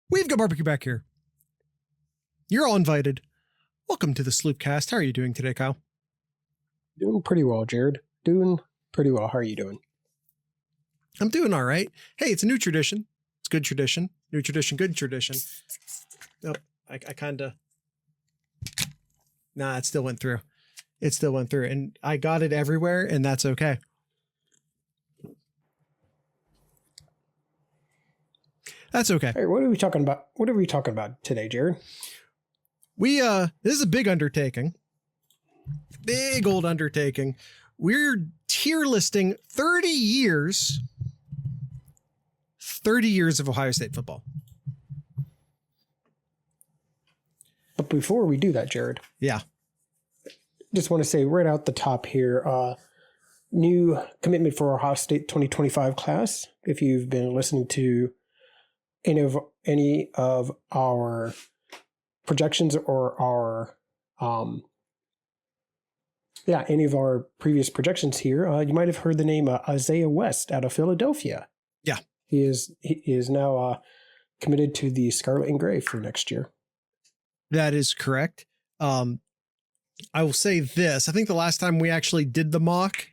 We've got barbecue back here. You're all invited. Welcome to the Sloopcast. How are you doing today, Kyle? Doing pretty well, Jared. Doing pretty well. How are you doing? I'm doing all right. Hey, it's a new tradition. It's good tradition. New tradition, good tradition. Oh, I kind of... Nah, it still went through. It still went through. And I got it everywhere, and that's okay. That's okay. Hey, what are we talking about? What are we talking about today, Jared? This is a big undertaking. Big old undertaking. We're tier listing 30 years of Ohio State football. But before we do that, Jared. Yeah. Just want to say right out the top here, new commitment for our Ohio State 2025 class. If you've been listening to any of our projections or our any of our previous projections here, you might have heard the name Isaiah West out of Philadelphia. Yeah, he is now committed to the Scarlet and Gray for next year. That is correct. I will say this: I think the last time we actually did the mock,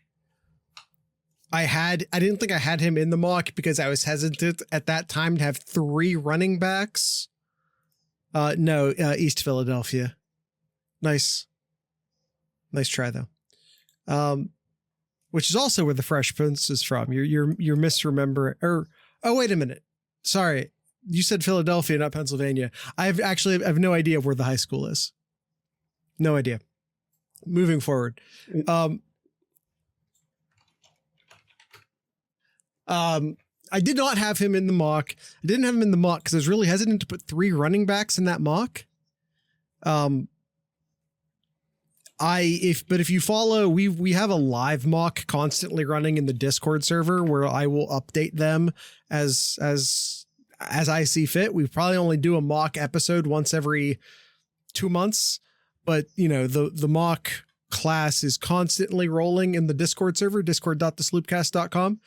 I didn't think I had him in the mock because I was hesitant at that time to have 3 running backs. East Philadelphia. Nice try though. Which is also where the Fresh Prince is from. You're misremembering. Oh, wait a minute. Sorry, you said Philadelphia, not Pennsylvania. I have no idea where the high school is. No idea. Moving forward. I did not have him in the mock. I didn't have him in the mock because I was really hesitant to put 3 running backs in that mock. If you follow, we have a live mock constantly running in the Discord server where I will update them as I see fit. We probably only do a mock episode once every 2 months, but the mock class is constantly rolling in the Discord server, discord.thesloopcast.com.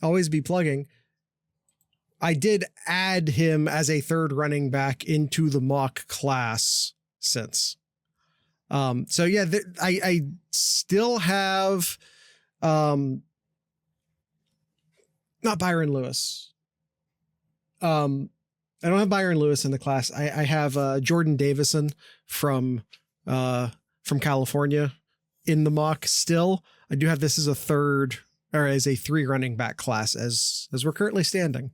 Always be plugging. I did add him as a 3rd running back into the mock class since. So yeah, I still have, not Byron Lewis. I don't have Byron Lewis in the class. I have, Jordan Davison from California in the mock still. I do have this as a 3 running back class as we're currently standing.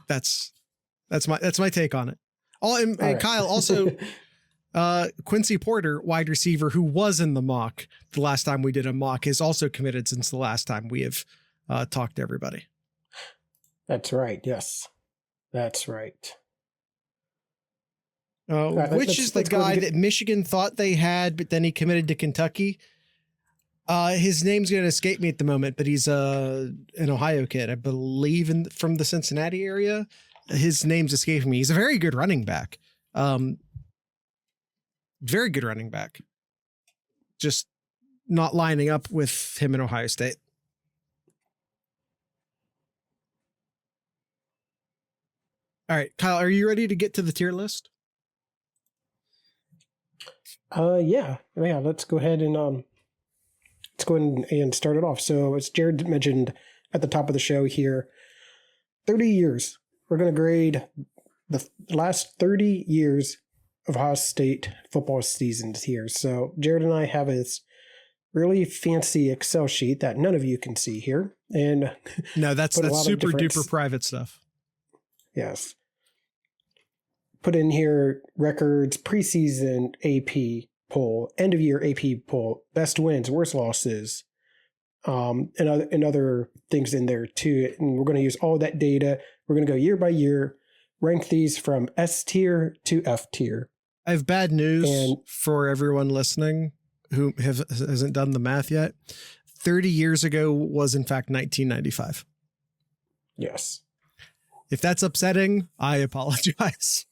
That's my take on it. And right. Kyle, also Quincy Porter, wide receiver, who was in the mock the last time we did a mock, is also committed since the last time we have talked to everybody. That's right. Yes, that's right. Which is the guy that Michigan thought they had, but then he committed to Kentucky. His name's going to escape me at the moment, but he's an Ohio kid, I believe, from the Cincinnati area. His name's escaping me. He's a very good running back. Very good running back. Just not lining up with him in Ohio State. All right, Kyle, are you ready to get to the tier list? Yeah. Let's go ahead and start it off. So as Jared mentioned at the top of the show here, 30 years. We're going to grade the last 30 years of Ohio State football seasons here. So Jared and I have this really fancy Excel sheet that none of you can see here. And no, that's super duper private stuff. Yes. Put in here records, preseason AP poll, end of year AP poll, best wins, worst losses, and other things in there too. And we're going to use all that data. We're going to go year by year, rank these from S tier to F tier. I have bad news for everyone listening who hasn't done the math yet. 30 years ago was in fact 1995. Yes. If that's upsetting, I apologize.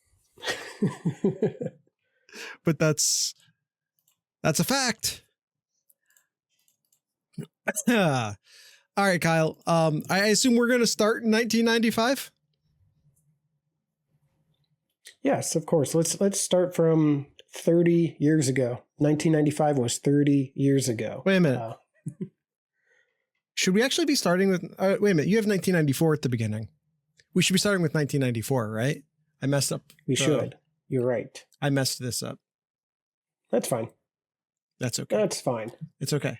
But that's a fact. All right, Kyle. I assume we're going to start in 1995. Yes, of course. Let's start from 30 years ago. 1995 was 30 years ago. Wait a minute. Should we actually be starting with? Wait a minute. You have 1994 at the beginning. We should be starting with 1994, right? I messed up. We should. You're right. I messed this up. That's fine. That's okay. That's fine. It's okay.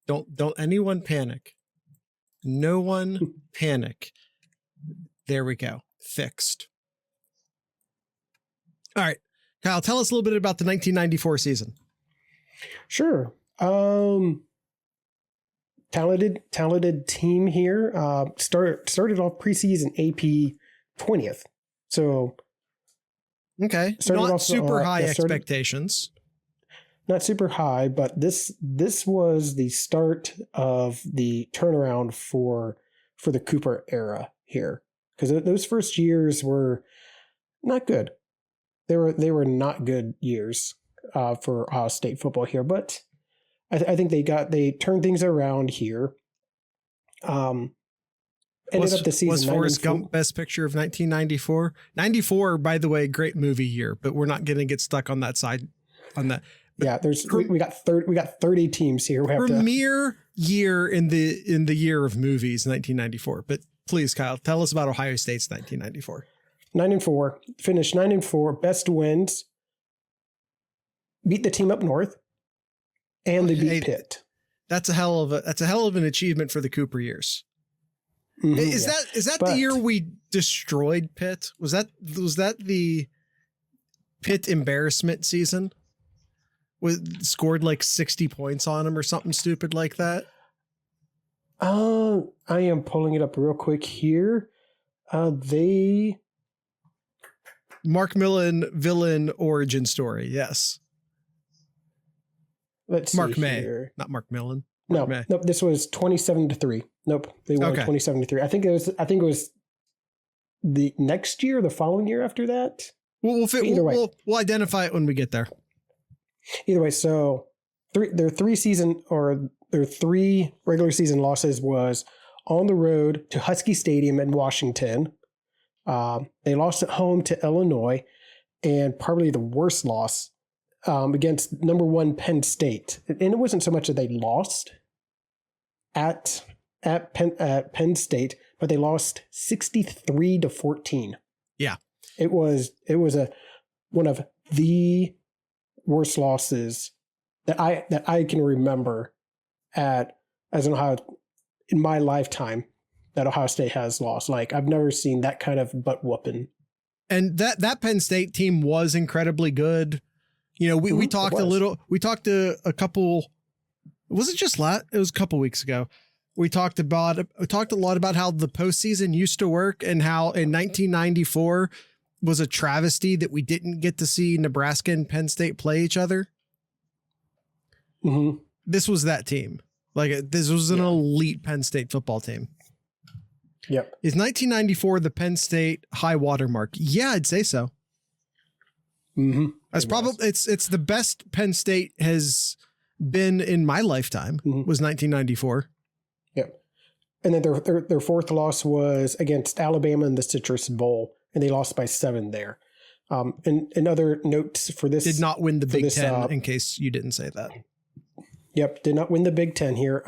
Don't anyone panic. No one panic. There we go. Fixed. All right. Kyle, tell us a little bit about the 1994 season. Sure. Talented team here. Started off preseason AP 20th. So okay, not super high expectations. Not super high, but this was the start of the turnaround for the Cooper era here, because those first years were not good. They were not good years for Ohio State football here, but I think they turned things around here. Ended up the season. Was Forrest Gump Best Picture of 1994? 94, by the way, great movie year, but we're not going to get stuck on that side. On that, but yeah. We got 30 teams here. We have premier year in the year of movies, 1994. But please, Kyle, tell us about Ohio State's 1994. 9-4, finished 9-4, best wins. Beat the team up north, and they beat Pitt. That's a hell of an achievement for the Cooper years. Mm-hmm, is that the year we destroyed Pitt? Was that the Pitt embarrassment season? Scored like 60 points on him or something stupid like that? I am pulling it up real quick here. Mark Millen villain origin story. Yes. Let's see. Mark May, here. not Mark Millen. Nope. This was 27-3. Nope. They won 27-3. I think it was the next year, the following year after that. We'll identify it when we get there. Either way, so their three regular season losses was on the road to Husky Stadium in Washington. They lost at home to Illinois, and probably the worst loss against number 1 Penn State. And it wasn't so much that they lost at Penn State, but they lost 63-14. Yeah, it was one of the worst losses that I can remember in my lifetime that Ohio State has lost. Like, I've never seen that kind of butt whooping. And that Penn State team was incredibly good. You know, we talked to a couple. Was it just it was a couple weeks ago. We talked a lot about how the postseason used to work and how in 1994 was a travesty that we didn't get to see Nebraska and Penn State play each other. Mm-hmm. This was that team. Like, this was an elite Penn State football team. Yep. Is 1994 the Penn State high water mark? Yeah, I'd say so. Mm-hmm. It's the best Penn State has been in my lifetime. Mm-hmm. Was 1994. Yep. And then their fourth loss was against Alabama in the Citrus Bowl, and they lost by 7 there. And other notes for this, did not win the Big Ten, in case you didn't say that. Yep, did not win the Big Ten here.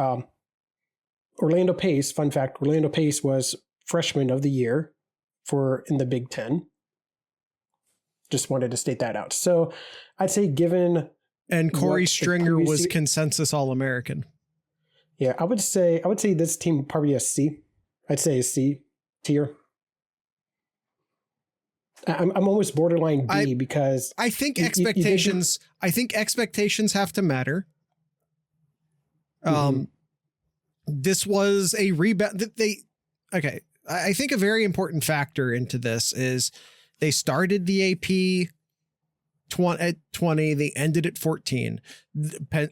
Orlando Pace, fun fact, Orlando Pace was freshman of the year in the Big Ten. Just wanted to state that out. So I'd say given... And Corey Stringer was consensus All-American. Yeah, I would say this team probably a C. I'd say a C tier. I'm almost borderline B because I think expectations have to matter. Mm-hmm. This was a rebound. I think a very important factor into this is they started the AP at 20. They ended at 14.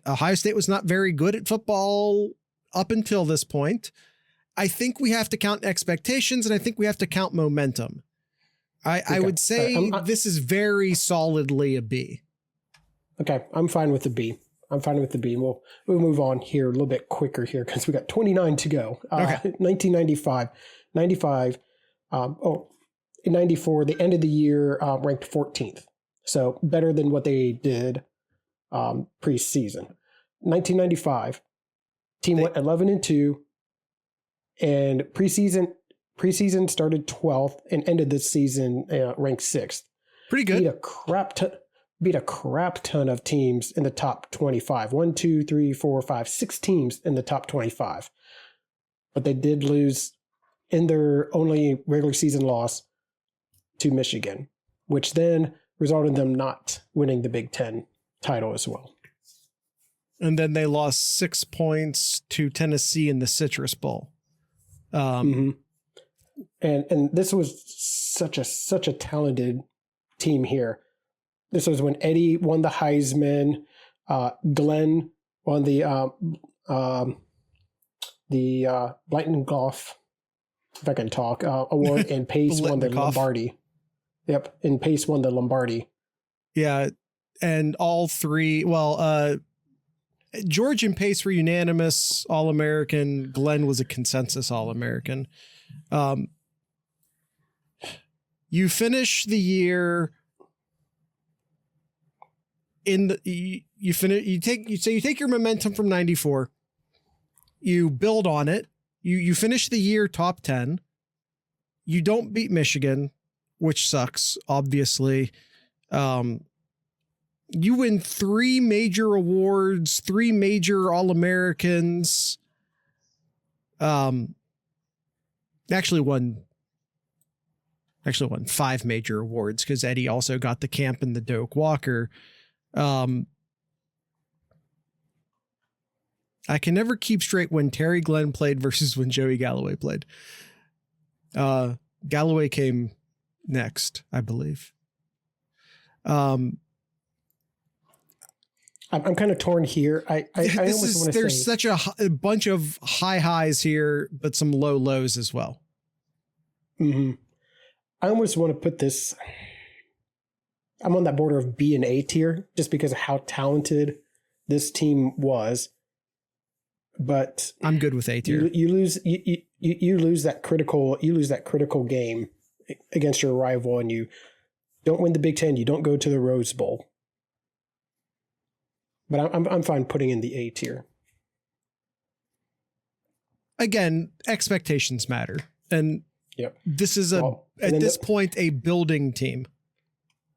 Ohio State was not very good at football up until this point. I think we have to count expectations, and I think we have to count momentum. I would say this is very solidly a B. Okay, I'm fine with the B. I'm fine with the B. We'll move on here a little bit quicker here because we got 29 to go. Okay. 1995. In 94, the end of the year ranked 14th. So better than what they did preseason. 1995, team went 11-2, and preseason started 12th and ended the season ranked 6th. Pretty good. Beat a crap ton of teams in the top 25. 1, 2, 3, 4, 5, 6 teams in the top 25. But they did lose in their only regular season loss to Michigan, which then resulted in them not winning the Big Ten title as well. And then they lost 6 points to Tennessee in the Citrus Bowl. And this was such a talented team here. This was when Eddie won the Heisman, Glenn won the Lightning Golf, if I can talk, award, and Pace won the Lombardi. Yep, and Pace won the Lombardi. Yeah, and all three, George and Pace were unanimous All-American. Glenn was a consensus All-American. You finish the year you take your momentum from 94, you build on it. You finish the year top 10. You don't beat Michigan, which sucks, obviously. You win 3 major awards, 3 major All-Americans. Actually won 5 major awards because Eddie also got the Camp and the Doak Walker. I can never keep straight when Terry Glenn played versus when Joey Galloway played. Galloway came next, I believe. I'm kind of torn here. There's such a bunch of high highs here, but some low lows as well. Mm-hmm. I almost want to put this. I'm on that border of B and A tier just because of how talented this team was. But I'm good with A tier. You lose that critical game against your rival, and you don't win the Big Ten. You don't go to the Rose Bowl. But I'm fine putting in the A tier. Again, expectations matter, and yep. This is at this point a building team.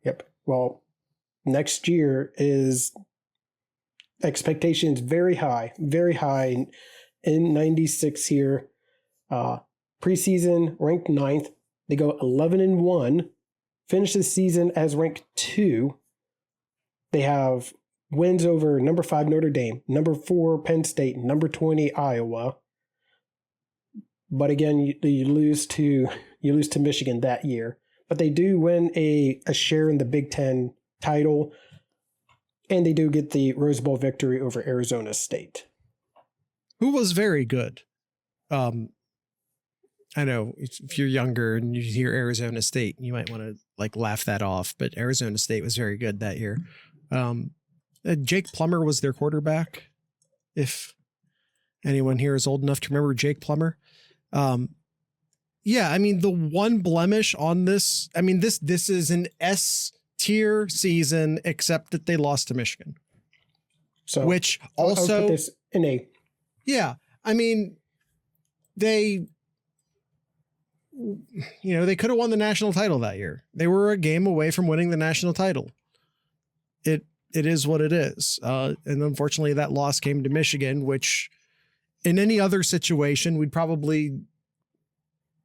Yep. Well, next year is expectations very high in 96 here. Preseason ranked 9th. They go 11-1, finish the season as ranked 2. They have wins over number 5 Notre Dame, number 4 Penn State, number 20 Iowa. But again, you lose to Michigan that year. But they do win a share in the Big Ten title, and they do get the Rose Bowl victory over Arizona State, who was very good. I know if you're younger and you hear Arizona State, you might want to laugh that off, but Arizona State was very good that year. Jake Plummer was their quarterback. If anyone here is old enough to remember Jake Plummer. Yeah, I mean, the one blemish on this, I mean, this is an S tier season, except that they lost to Michigan. So, which also I'll put this in A. Yeah, I mean, they could have won the national title that year. They were a game away from winning the national title. It is what it is. And unfortunately, that loss came to Michigan, which in any other situation, we'd probably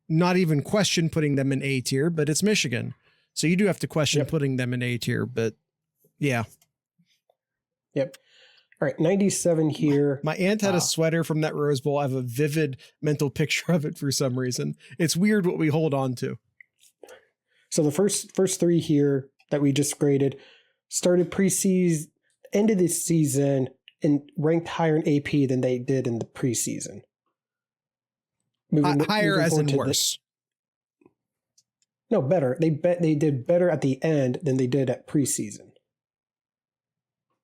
not even question putting them in A tier, but it's Michigan. So you do have to question putting them in A tier, but yeah. Yep. All right. 97 here. My aunt had a sweater from that Rose Bowl. I have a vivid mental picture of it for some reason. It's weird what we hold on to. So the first 3 here that we just graded started preseason, end of this season, and ranked higher in AP than they did in the preseason. Higher as in worse. No, better. They did better at the end than they did at preseason.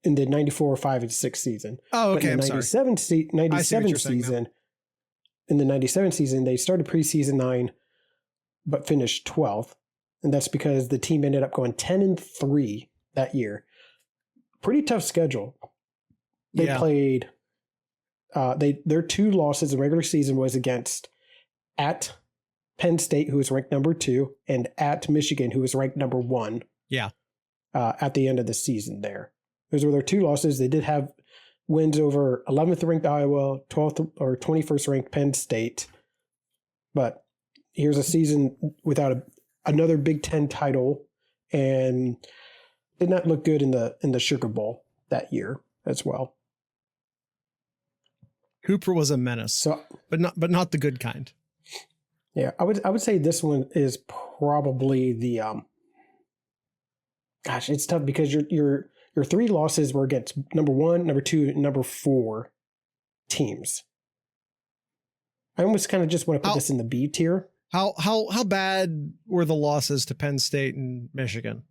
in the 94, 5, and 6 season. Oh, okay. But in the I'm 97 sorry. 97 season, in the 97 season, they started preseason 9, but finished 12th. And that's because the team ended up going 10-3 that year. Pretty tough schedule. They played, their 2 losses in the regular season was against at Penn State, who was ranked number 2, and at Michigan, who was ranked number 1. Yeah. At the end of the season there. Those were their 2 losses. They did have wins over 11th ranked Iowa, 12th or 21st ranked Penn State. But here's a season without another Big Ten title, and did not look good in the Sugar Bowl that year as well. Cooper was a menace, but not the good kind. Yeah, I would say this one is probably the gosh, it's tough because your 3 losses were against number 1, number 2, and number 4 teams. I almost kind of just want to put this in the B tier. How bad were the losses to Penn State and Michigan?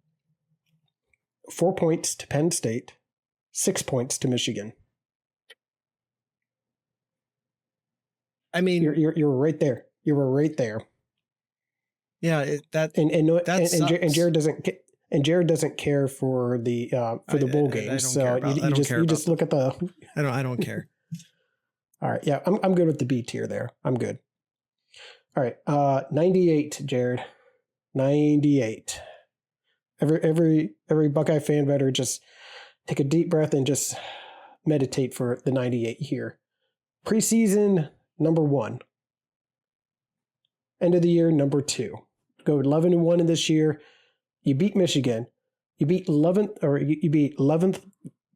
4 points to Penn State, 6 points to Michigan. I mean, you're right there. You were right there. Yeah, Jared doesn't care for the bowl games, so you just look at the. I don't care. All right, yeah, I'm good with the B tier there. I'm good. All right, 98, Jared, 98. Every Buckeye fan better just take a deep breath and just meditate for the 98 here. Preseason number 1. End of the year number 2. Go 11-1 in this year. You beat Michigan. You beat 11th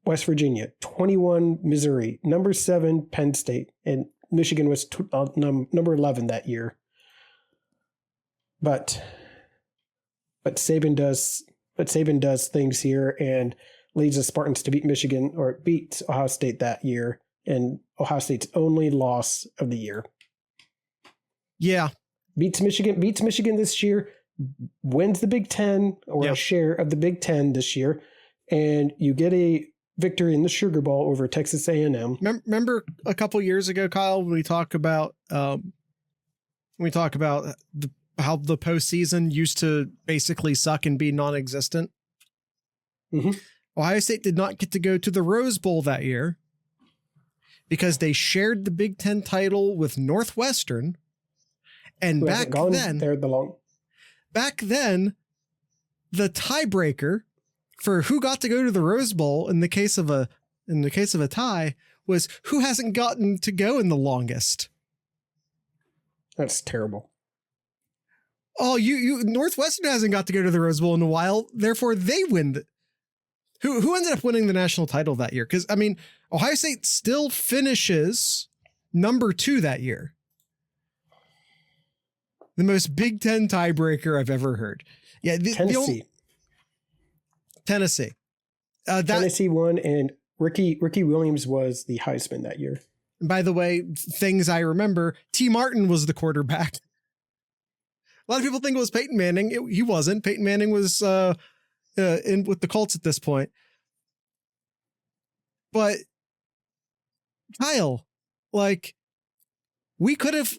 West Virginia, 21 Missouri, number 7 Penn State, and Michigan was number 11 that year. But Saban does things here and leads the Spartans to beat Ohio State that year, and Ohio State's only loss of the year. Yeah. Beats Michigan this year, wins the Big Ten or a share of the Big Ten this year, and you get a victory in the Sugar Bowl over Texas A&M. Remember a couple years ago, Kyle, when we talk about how the postseason used to basically suck and be non-existent? Mm-hmm. Ohio State did not get to go to the Rose Bowl that year because they shared the Big Ten title with Northwestern. And back then, the tiebreaker for who got to go to the Rose Bowl in the case of a tie was who hasn't gotten to go in the longest. That's terrible. Oh, Northwestern hasn't got to go to the Rose Bowl in a while, therefore they win. Who ended up winning the national title that year? Because I mean, Ohio State still finishes number 2 that year. The most Big Ten tiebreaker I've ever heard. Yeah, Tennessee. Tennessee. Tennessee won, and Ricky Williams was the Heisman that year. By the way, things I remember, T. Martin was the quarterback. A lot of people think it was Peyton Manning. He wasn't. Peyton Manning was in with the Colts at this point. But Kyle, like, we could have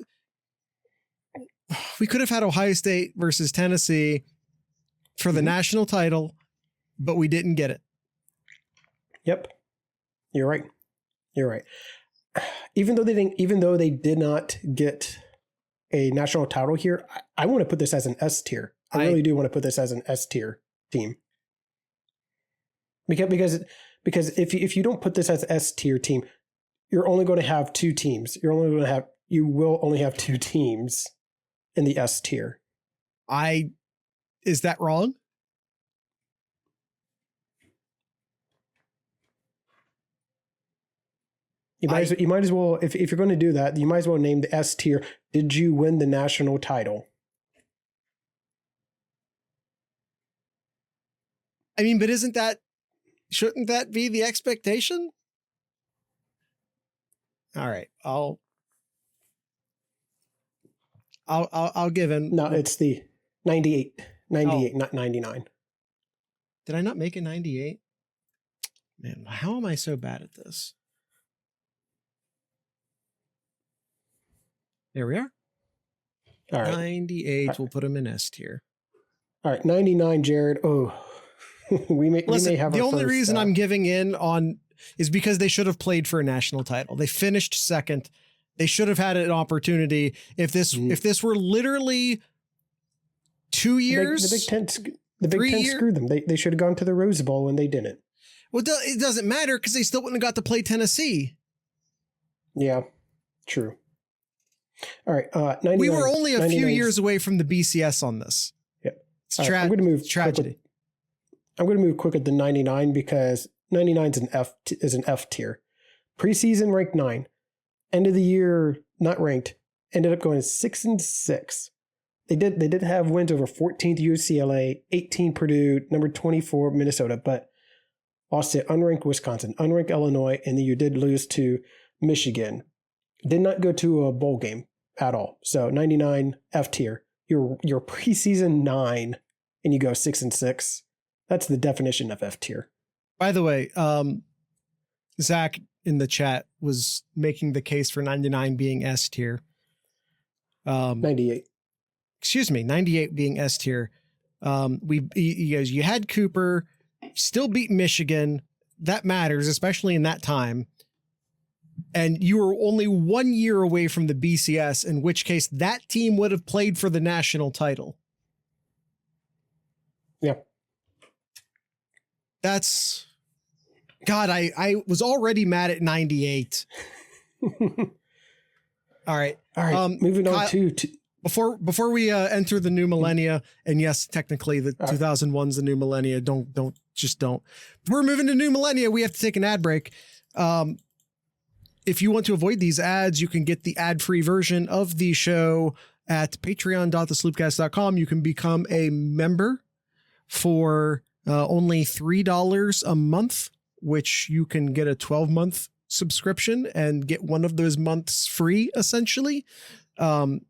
had Ohio State versus Tennessee for the national title, but we didn't get it. Yep. You're right. Even though they did not get a national title here, I want to put this as an S tier. I really do want to put this as an S tier team. Because if you don't put this as an S tier team, you're only going to have 2 teams. You will only have 2 teams in the S tier. Is that wrong? You might as well, if you're going to do that, you might as well name the S tier. Did you win the national title? I mean, but shouldn't that be the expectation? All right, I'll give in. No, it's the 98, not 99. Did I not make a 98? Man, how am I so bad at this? There we are. All right. 98. We'll put him in S tier. All right. 99, Jared. Oh, we may have the our only first, reason I'm giving in on is because they should have played for a national title. They finished second. They should have had an opportunity. If this were literally 2 years, the Big Ten screwed them. They should have gone to the Rose Bowl and they didn't. Well, it doesn't matter because they still wouldn't have got to play Tennessee. Yeah, true. All right. 99, we were only a few years away from the BCS on this. Yep. It's I'm going to move tragedy. I'm going to move quick at the 99 because 99 is an F tier. Preseason ranked 9. End of the year not ranked. Ended up going 6-6. They did have wins over 14th UCLA, 18 Purdue, number 24 Minnesota, but lost to unranked Wisconsin, unranked Illinois, and then you did lose to Michigan. Did not go to a bowl game at all. So 99 F tier. Your preseason 9 and you go 6-6. That's the definition of F tier. By the way, Zach in the chat was making the case for 99 being S tier. 98. Excuse me, 98 being S tier. You had Cooper, still beat Michigan. That matters, especially in that time. And you were only 1 year away from the BCS, in which case that team would have played for the national title. Yeah. That's God. I was already mad at 98. All right. Moving on to before we enter the new millennia, and yes, technically the 2001's the new millennia. Don't. We're moving to new millennia. We have to take an ad break. If you want to avoid these ads, you can get the ad-free version of the show at patreon.thesloopcast.com. You can become a member for only $3 a month, which you can get a 12-month subscription and get one of those months free, essentially. So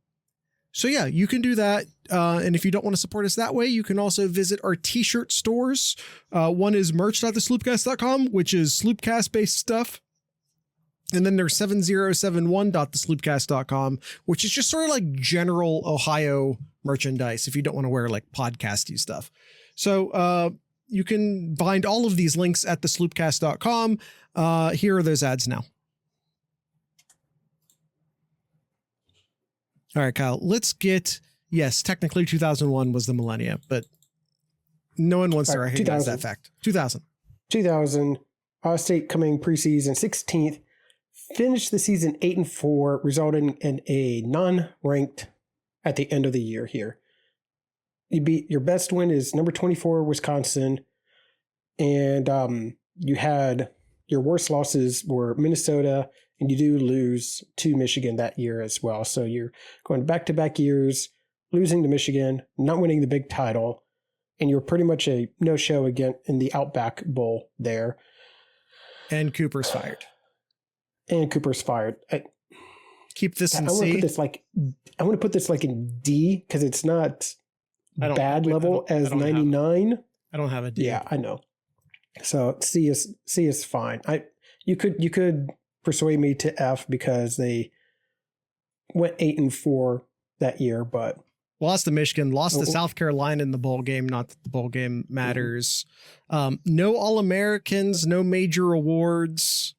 yeah, you can do that. And if you don't want to support us that way, you can also visit our t-shirt stores. One is merch.thesloopcast.com, which is Sloopcast-based stuff. And then there's 7071.thesloopcast.com, which is just sort of like general Ohio merchandise if you don't want to wear like podcasty stuff. So you can find all of these links at thesloopcast.com. Here are those ads now. All right, Kyle, let's get, yes, technically 2001 was the millennia, but no one wants to recognize that fact. 2000, Ohio State coming preseason 16th, finished the season 8-4, resulting in a non-ranked at the end of the year here. Your best win is number 24, Wisconsin. And you had your worst losses were Minnesota, and you do lose to Michigan that year as well. So you're going back-to-back years, losing to Michigan, not winning the big title, and you're pretty much a no-show again in the Outback Bowl there. And Cooper's fired. Keep this in C. I want to put this like in D because it's not bad level as 99. I don't have a D. Yeah, I know. So C is fine. You could persuade me to F because they went 8-4 that year, but lost to Michigan, lost to South Carolina in the bowl game. Not that the bowl game matters. No All-Americans, no major awards.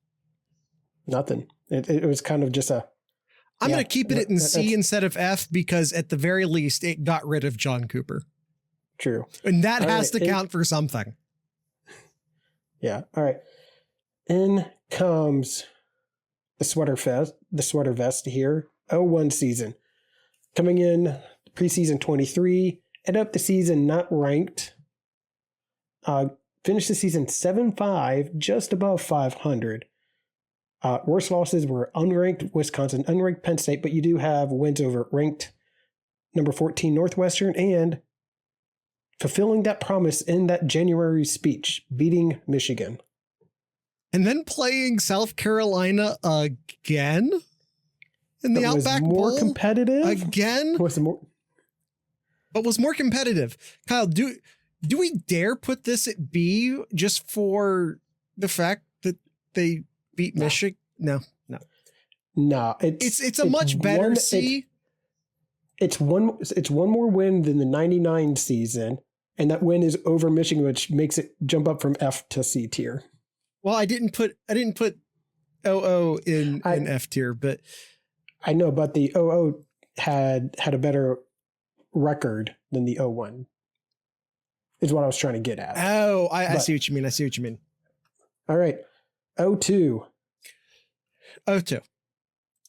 Nothing. It was kind of just I'm going to keep it in C instead of F because at the very least it got rid of John Cooper. True. And that has to count for something. Yeah. All right. In comes the sweater vest here. 01 season. Coming in preseason 23, end up the season not ranked. Finished the season 7-5, just above 500. Worst losses were unranked Wisconsin, unranked Penn State, but you do have wins over ranked number 14 Northwestern and fulfilling that promise in that January speech, beating Michigan. And then playing South Carolina again in the Outback Bowl. More competitive again. Was more competitive. Kyle, do we dare put this at B just for the fact that they beat Michigan? No. No, It's a much better C. It's one more win than the 99 season, and that win is over Michigan, which makes it jump up from F to C tier. Well, I didn't put OO in F tier, but I know, but the OO had a better record than the 01. Is what I was trying to get at. Oh, I see what you mean. All right. 02. 02.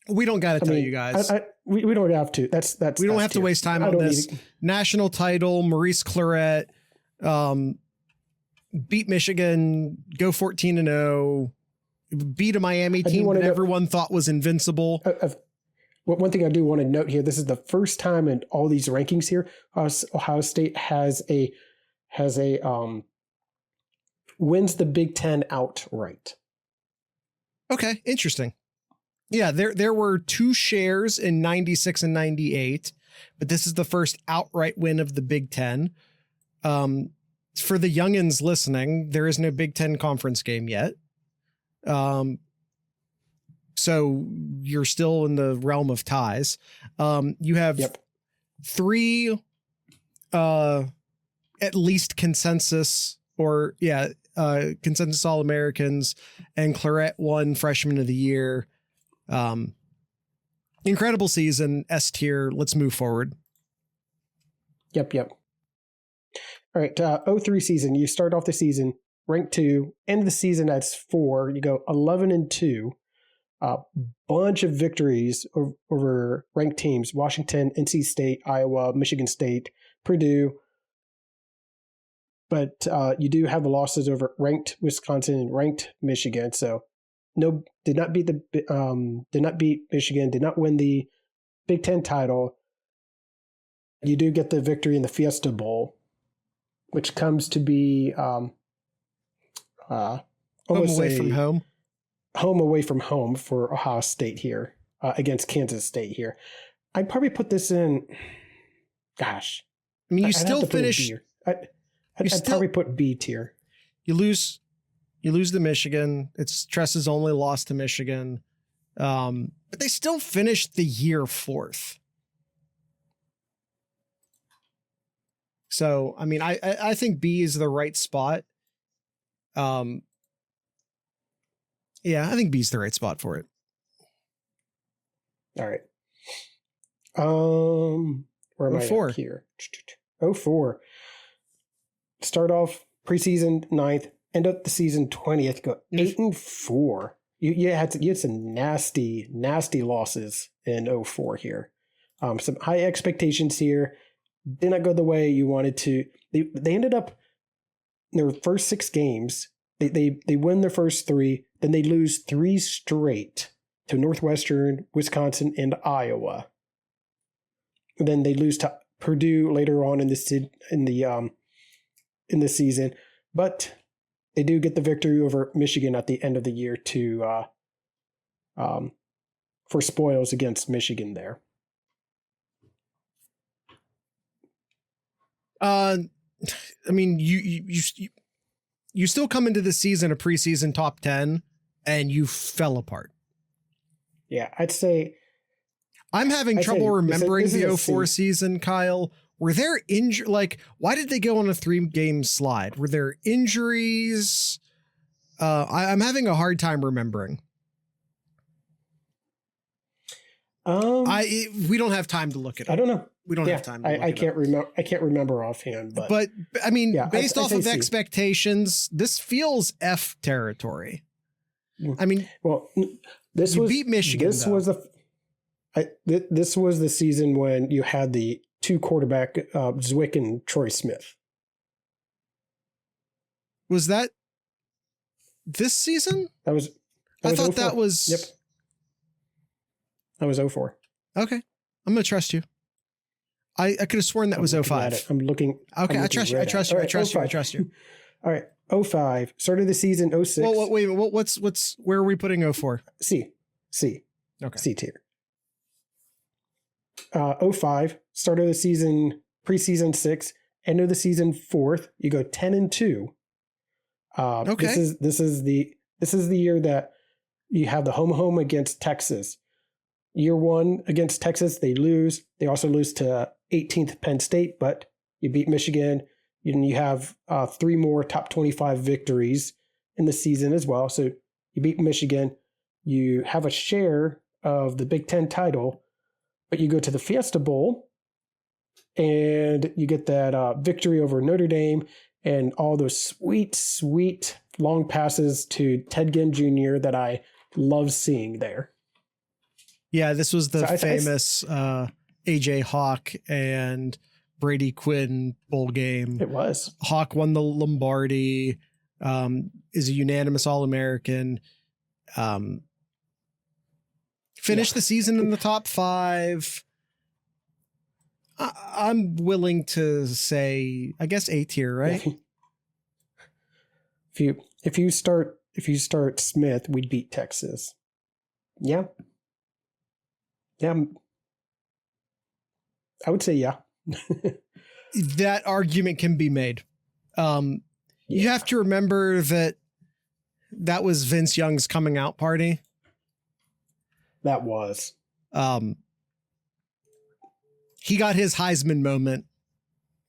We don't got to tell you guys. We don't have to. We don't have to waste time on this. National title, Maurice Claret, beat Michigan, go 14-0, beat a Miami team that everyone thought was invincible. One thing I do want to note here, this is the first time in all these rankings here, Ohio State has a wins the Big Ten outright. Okay, interesting. Yeah, there were 2 shares in 96 and 98, but this is the first outright win of the Big Ten. For the youngins listening, there is no Big Ten conference game yet. So you're still in the realm of ties. You have 3 at least consensus consensus All-Americans, and Claret won Freshman of the Year. Incredible season, S tier. Let's move forward. Yep. All right. 03 season. You start off the season ranked 2, end of the season as 4. You go 11-2. Bunch of victories over ranked teams: Washington, NC State, Iowa, Michigan State, Purdue. But you do have the losses over ranked Wisconsin and ranked Michigan. So did not beat Michigan, did not win the Big Ten title. You do get the victory in the Fiesta Bowl, which comes to be home away from home for Ohio State here against Kansas State here. I'd probably put this in. Gosh, I mean, you still finish. I'd probably put B tier. You lose to Michigan. It's Tress's only loss to Michigan. But they still finished the year 4th. So, I mean, I think B is the right spot. Yeah, I think B's the right spot for it. All right. Where am I at here? 04. Start off preseason 9th, end up the season 20th, go 8-4. You had some nasty losses in 04 here. Some high expectations here. Did not go the way you wanted to. They ended up their first 6 games. They win their first 3, then they lose 3 straight to Northwestern, Wisconsin, and Iowa. And then they lose to Purdue later on in the season, but they do get the victory over Michigan at the end of the year for spoils against Michigan there. I mean, you still come into the season a preseason top 10 and you fell apart. Yeah, I'd say I'm having trouble remembering the 04 season, Kyle. Were there why did they go on a 3-game slide? Were there injuries? I'm having a hard time remembering. We don't have time to look at it. I don't know. We don't have time. I can't remember. I can't remember offhand. But I mean, based off of expectations, this feels F territory. I mean, well, this was beat Michigan. This was this was the season when you had the 2 quarterback Zwick and Troy Smith. Was that this season? I thought 04. That was. Yep. That was 04. Okay, I'm gonna trust you. I could have sworn that was 05. I'm looking. Okay, I trust you. I trust you. I trust you. All right, 05. Started the season 06. Well, wait. Where are we putting 04? C. Okay. C tier. 05. Started the season preseason 6. End of the season 4th. You go 10-2. Okay. This is the year that you have the home against Texas. Year one against Texas, they lose. They also lose to 18th Penn State, but you beat Michigan. You have 3 more top 25 victories in the season as well. So you beat Michigan. You have a share of the Big Ten title, but you go to the Fiesta Bowl and you get that victory over Notre Dame and all those sweet, sweet long passes to Ted Ginn Jr. that I love seeing there. Yeah, this was the famous AJ Hawk and Brady Quinn bowl game. It was. Hawk won the Lombardi, is a unanimous All-American, finished the season in the top 5. I'm willing to say, I guess A tier, right? If you start Smith, we'd beat Texas. Yeah. Yeah. I would say yeah. That argument can be made. You have to remember that was Vince Young's coming out party. That was. He got his Heisman moment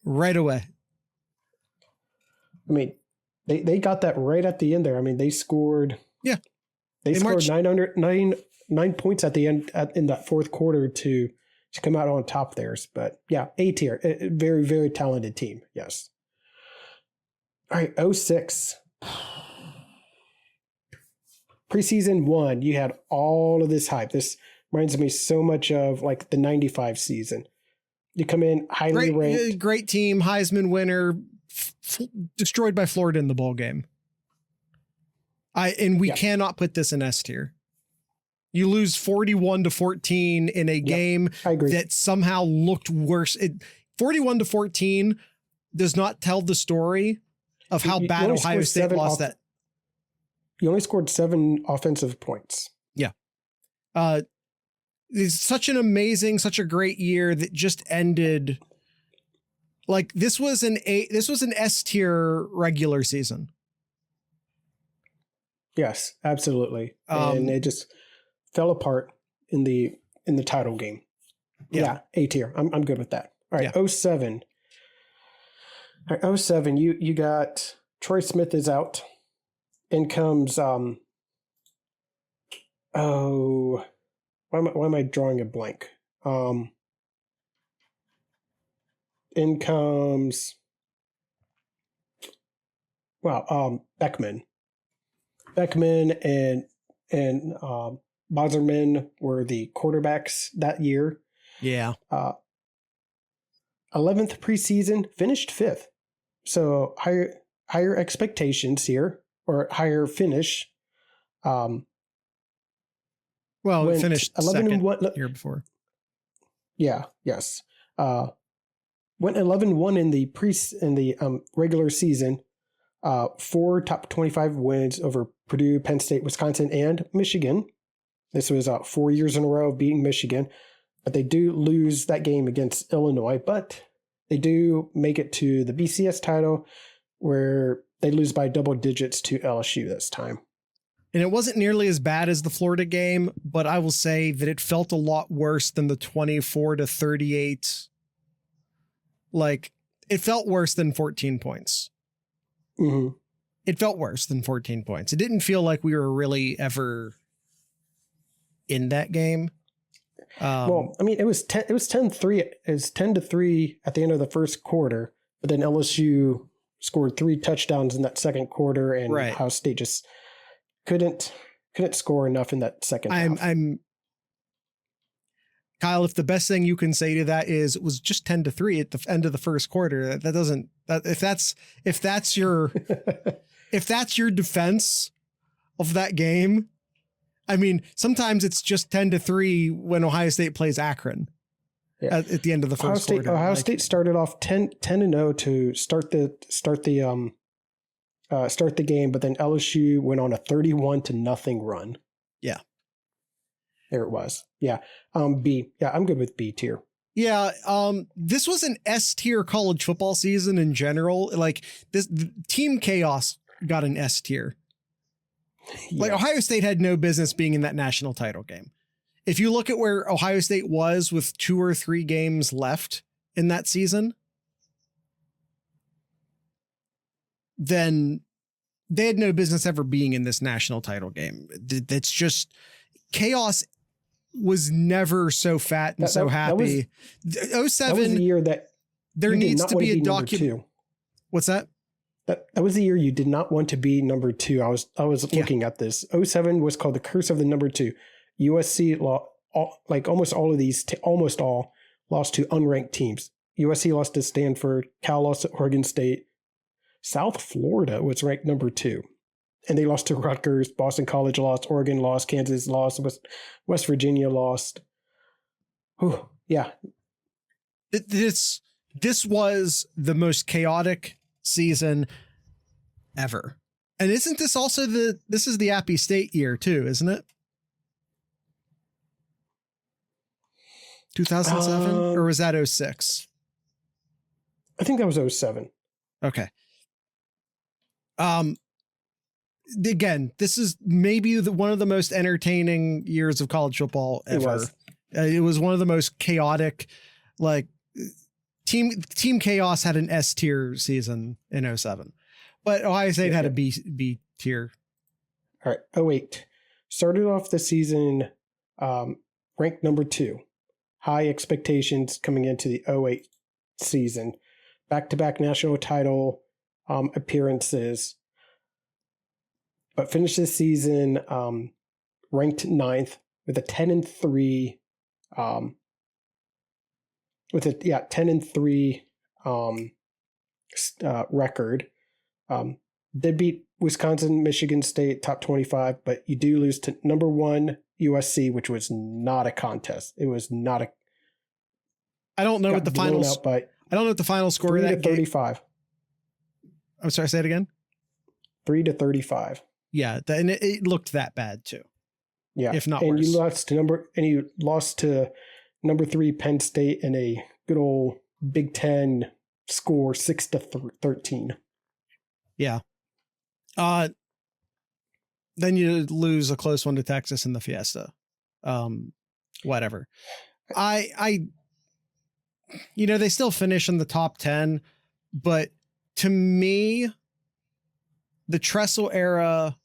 right away. I mean, they got that right at the end there. I mean, they scored. Yeah. They scored 9 points at the end in that fourth quarter to come out on top theirs. But yeah, A tier, a very, very talented team. Yes. All right. 06. Preseason 1, you had all of this hype. This reminds me so much of like the 95 season. You come in highly ranked. Great team, Heisman winner, destroyed by Florida in the bowl game. We cannot put this in S tier. You lose 41-14 in a game that somehow looked worse. 41-14 does not tell the story of how bad Ohio State lost that. You only scored 7 offensive points. Yeah. It's such a great year that just ended. Like this was an S tier regular season. Yes, absolutely. And it just fell apart in the title game. Yeah, A tier. I'm good with that. All right, 07. All right, 07, you got Troy Smith is out. In comes why am I drawing a blank? In comes Beckman. Beckman and Bozerman were the quarterbacks that year. Yeah. 11th preseason, finished 5th. So higher expectations here, or higher finish. It finished 11-1 year before. Yeah. Yes. Went 11-1 in the regular season. 4 top 25 wins over Purdue, Penn State, Wisconsin, and Michigan. This was 4 years in a row of beating Michigan, but they do lose that game against Illinois. But they do make it to the BCS title, where they lose by double digits to LSU this time. And it wasn't nearly as bad as the Florida game, but I will say that it felt a lot worse than the 24-38. Like, it felt worse than 14 points. Mm-hmm. It felt worse than 14 points. It didn't feel like we were really ever in that game. Well, I mean, it was 10-3. It was 10-3 at the end of the first quarter, but then LSU scored 3 touchdowns in that second quarter, and Ohio State just couldn't score enough in that second half. Kyle, if the best thing you can say to that is it was just 10-3 at the end of the first quarter, if that's your defense of that game, I mean, sometimes it's just 10-3 when Ohio State plays Akron at the end of the first quarter. Ohio State started off 10-0 to start the game, but then LSU went on a 31-0 run. Yeah. There it was. Yeah. B. Yeah, I'm good with B tier. Yeah. This was an S tier college football season in general. Like this team chaos got an S tier. Yeah. Like Ohio State had no business being in that national title game. If you look at where Ohio State was with 2 or 3 games left in that season, then they had no business ever being in this national title game. That's just chaos was never so fat and so happy. 07, that was the year that there needs to be a document. What's that? That was the year you did not want to be number 2. I was looking at this. 07 was called the curse of the number 2. USC almost all lost to unranked teams. USC lost to Stanford, Cal lost to Oregon State. South Florida was ranked number 2. And they lost to Rutgers, Boston College lost, Oregon lost, Kansas lost, West Virginia lost. Oh, yeah. This was the most chaotic season ever. And isn't this also this is the Appy State year too, isn't it? 2007 or was that 06? I think that was 07. Okay. Again, this is maybe one of the most entertaining years of college football ever. It was one of the most chaotic, like Team Chaos had an S tier season in 07, but Ohio State had a B tier. All right. 08 started off the season ranked number 2. High expectations coming into the 08 season. Back-to-back national title appearances. But finished this season ranked 9th with a 10-3 10-3 record. Did beat Wisconsin, Michigan State, top 25, but you do lose to number 1 USC, which was not a contest. It was not a. I don't know what the final. I don't know what the final score of that 3-35. Game. I'm sorry. Say it again. 3-35. Yeah, and it looked that bad too. Yeah, if not and worse. You lost to number 3 Penn State in a good old Big Ten score, 6-13. Yeah. Then you lose a close one to Texas in the Fiesta. Whatever. They still finish in the top 10, but to me, the Tressel era.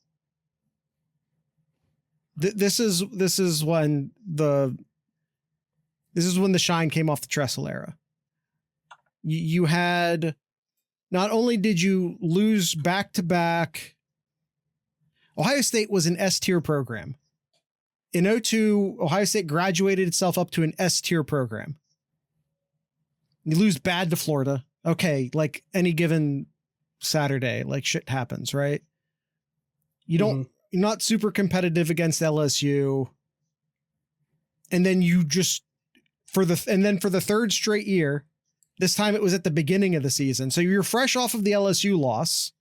This is when the shine came off the Tressel era. You had, not only did you lose back to back, Ohio State was an S tier program. In 02, Ohio State graduated itself up to an S tier program. You lose bad to Florida. Okay, like any given Saturday, like shit happens, right? You don't, you're not super competitive against LSU. And then you just, for the third straight year, this time it was at the beginning of the season. So you're fresh off of the LSU loss.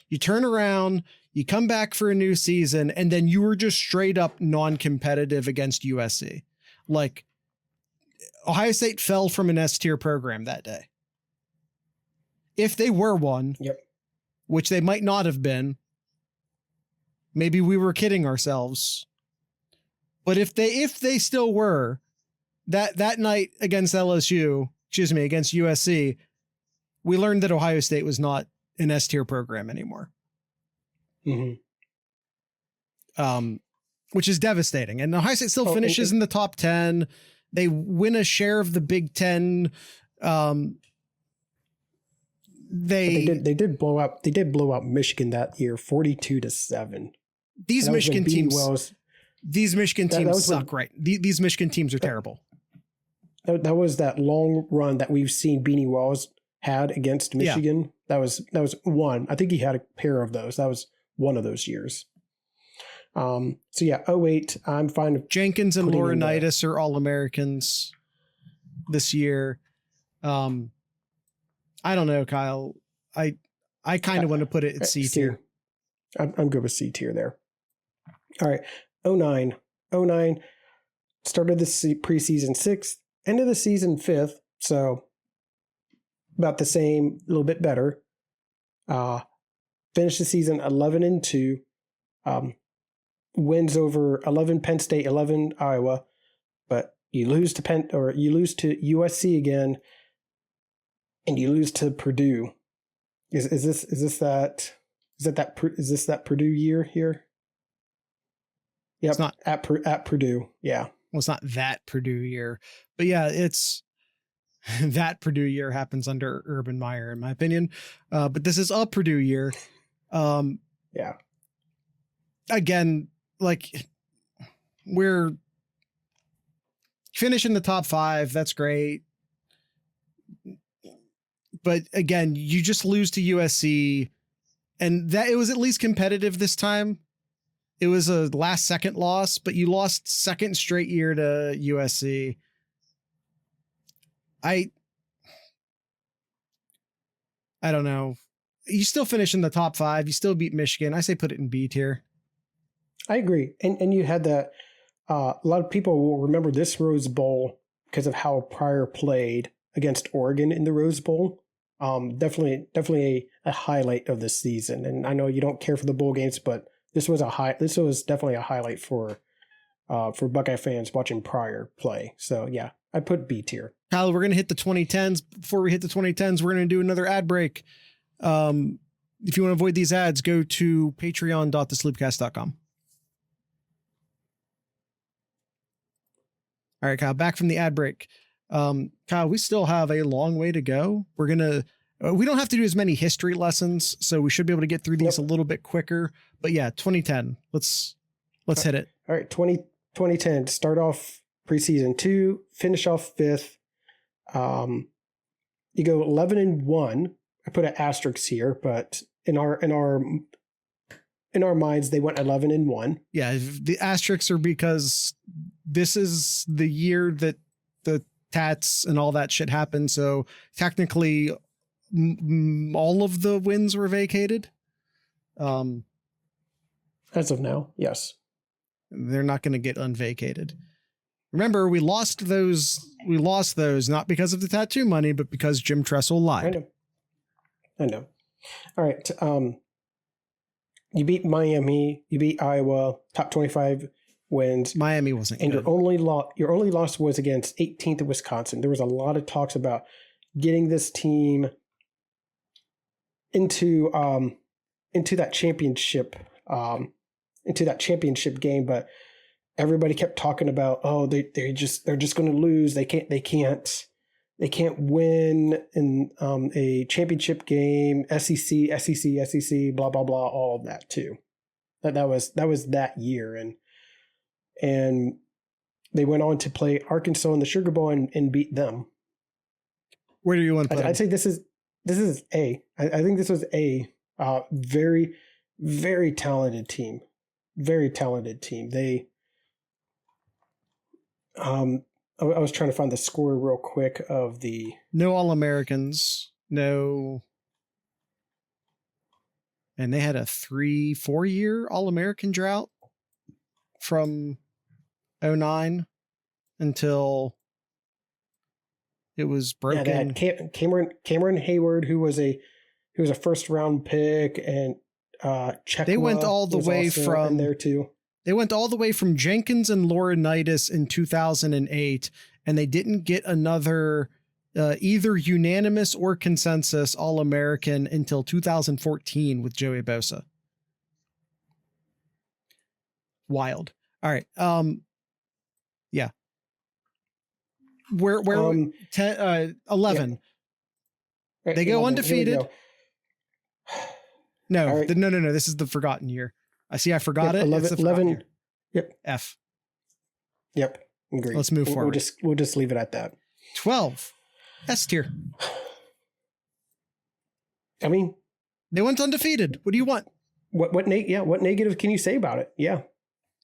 You turn around, you come back for a new season, and then you were just straight up non-competitive against USC. Like, Ohio State fell from an S tier program that day. If they were one, which they might not have been, maybe we were kidding ourselves. But if they still were, that night against against USC, we learned that Ohio State was not an S tier program anymore. Which is devastating. And Ohio State still finishes in the top 10. They win a share of the Big Ten. They did blow out Michigan that year, 42-7. These Michigan teams suck, right? These Michigan teams are terrible. That was that long run that we've seen Beanie Wells had against Michigan. Yeah. That was one. I think he had a pair of those. That was one of those years. 08, I'm fine with Jenkins and Laurinaitis are All-Americans this year. I don't know, Kyle. I kind of want to put it at C tier. I'm good with C tier there. All right. 09 started the preseason 6th, end of the season 5th. So about the same, a little bit better. finished the season 11-2, wins over 11 Penn State, 11 Iowa, but you lose to USC again, and you lose to Purdue. Is this that Purdue year here? Yep, it's not at Purdue. Yeah. Well, it's not that Purdue year, but yeah, it's that Purdue year happens under Urban Meyer, in my opinion. But this is a Purdue year. Yeah. Again, like, we're finishing the top 5. That's great. But again, you just lose to USC, and that it was at least competitive this time. It was a last second loss, but you lost second straight year to USC. I don't know. You still finish in the top 5. You still beat Michigan. I say put it in B tier. I agree. And you had that. A lot of people will remember this Rose Bowl because of how Pryor played against Oregon in the Rose Bowl. Definitely a highlight of this season. And I know you don't care for the bowl games, but this was definitely a highlight for Buckeye fans watching Pryor play. So yeah, I put B tier. Kyle, we're going to hit the 2010s. Before we hit the 2010s, we're going to do another ad break. If you want to avoid these ads, go to patreon.thesloopcast.com. All right, Kyle, back from the ad break. Kyle, we still have a long way to go. We don't have to do as many history lessons, so we should be able to get through these a little bit quicker. But yeah, 2010. Let's hit it. All right, 2010. Start off preseason 2, finish off 5th. You go 11-1. I put an asterisk here, but in our minds, they went 11-1. Yeah, the asterisks are because this is the year that the tats and all that shit happened. So technically, all of the wins were vacated. As of now, yes. They're not going to get unvacated. Remember, we lost those not because of the tattoo money, but because Jim Tressel lied. I know. All right. You beat Miami. You beat Iowa. Top 25 wins. Miami wasn't and good. Your only loss was against 18th of Wisconsin. There was a lot of talks about getting this team into that championship game, but everybody kept talking about, they're just going to lose. They can't win in a championship game. SEC, blah blah blah, all of that too. That was that year, and they went on to play Arkansas in the Sugar Bowl and beat them. Where do you want to put I'd say this is A. I think this was A. Very, very talented team. Very talented team. They. I was trying to find the score real quick of the. No All-Americans. No. And they had a 3-4 year All-American drought from 2009 until it was broken. Yeah, they had Cameron Hayward, who was a first round pick, and Czechwa. They went all the way from there too. They went all the way from Jenkins and Laurinaitis in 2008, and they didn't get another either unanimous or consensus All-American until 2014 with Joey Bosa. Wild. All right. Yeah. Where 11. Yeah. They go undefeated. No, right. No. This is the forgotten year. I forgot it. 11. Yep. F. Yep. Agreed. Let's move forward. We'll just leave it at that. 12. S tier. I mean, they went undefeated. What do you want? What negative can you say about it? Yeah.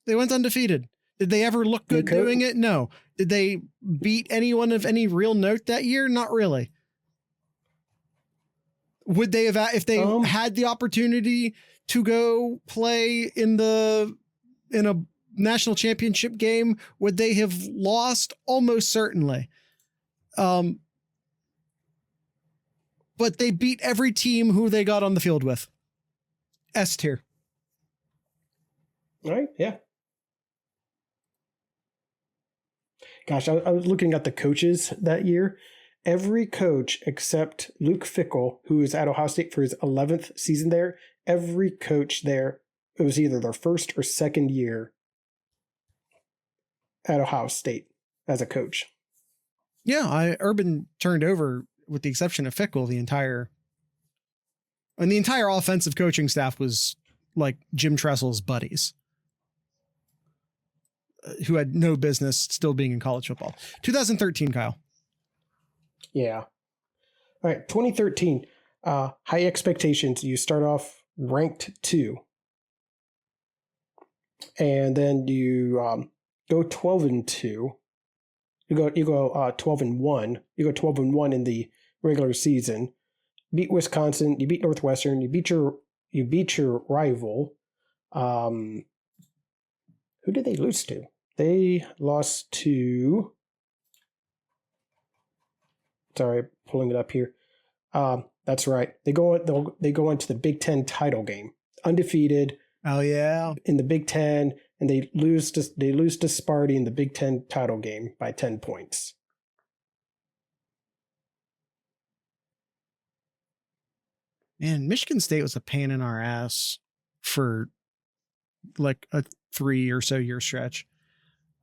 They went undefeated. Did they ever look good doing it? No. Did they beat anyone of any real note that year? Not really. Would they have, if they had the opportunity to go play in a national championship game, would they have lost? Almost certainly. But they beat every team who they got on the field with. S tier. All right. Yeah. Gosh, I was looking at the coaches that year. Every coach except Luke Fickell, who was at Ohio State for his 11th season there, every coach there, it was either their first or second year at Ohio State as a coach. Yeah, Urban turned over, with the exception of Fickell, the entire offensive coaching staff was like Jim Tressel's buddies, who had no business still being in college football. 2013, Kyle. Yeah. All right, 2013. High expectations. You start off ranked 2. And then you go 12-2. You go 12-1. You go 12-1 in the regular season. Beat Wisconsin. You beat Northwestern. You beat your rival. Who did they lose to? They lost to. Sorry, pulling it up here. That's right. They go into the Big Ten title game, undefeated. Oh yeah, in the Big Ten, and they lose to Sparty in the Big Ten title game by 10 points. Man, Michigan State was a pain in our ass for like a 3 or so year stretch.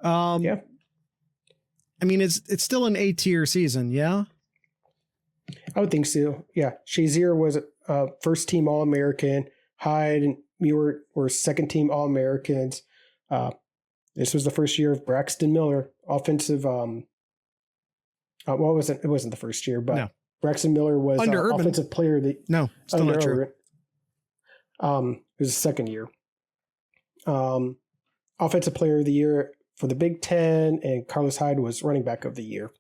Yeah. I mean, it's still an A-tier season, yeah? I would think so. Yeah. Shazier was a first team All-American. Hyde and Muir were second team All-Americans. This was the first year of Braxton Miller, offensive. It wasn't the first year, but no. Braxton Miller was offensive player of the. No, still not true. It was the second year. Offensive player of the year for the Big Ten, and Carlos Hyde was running back of the year.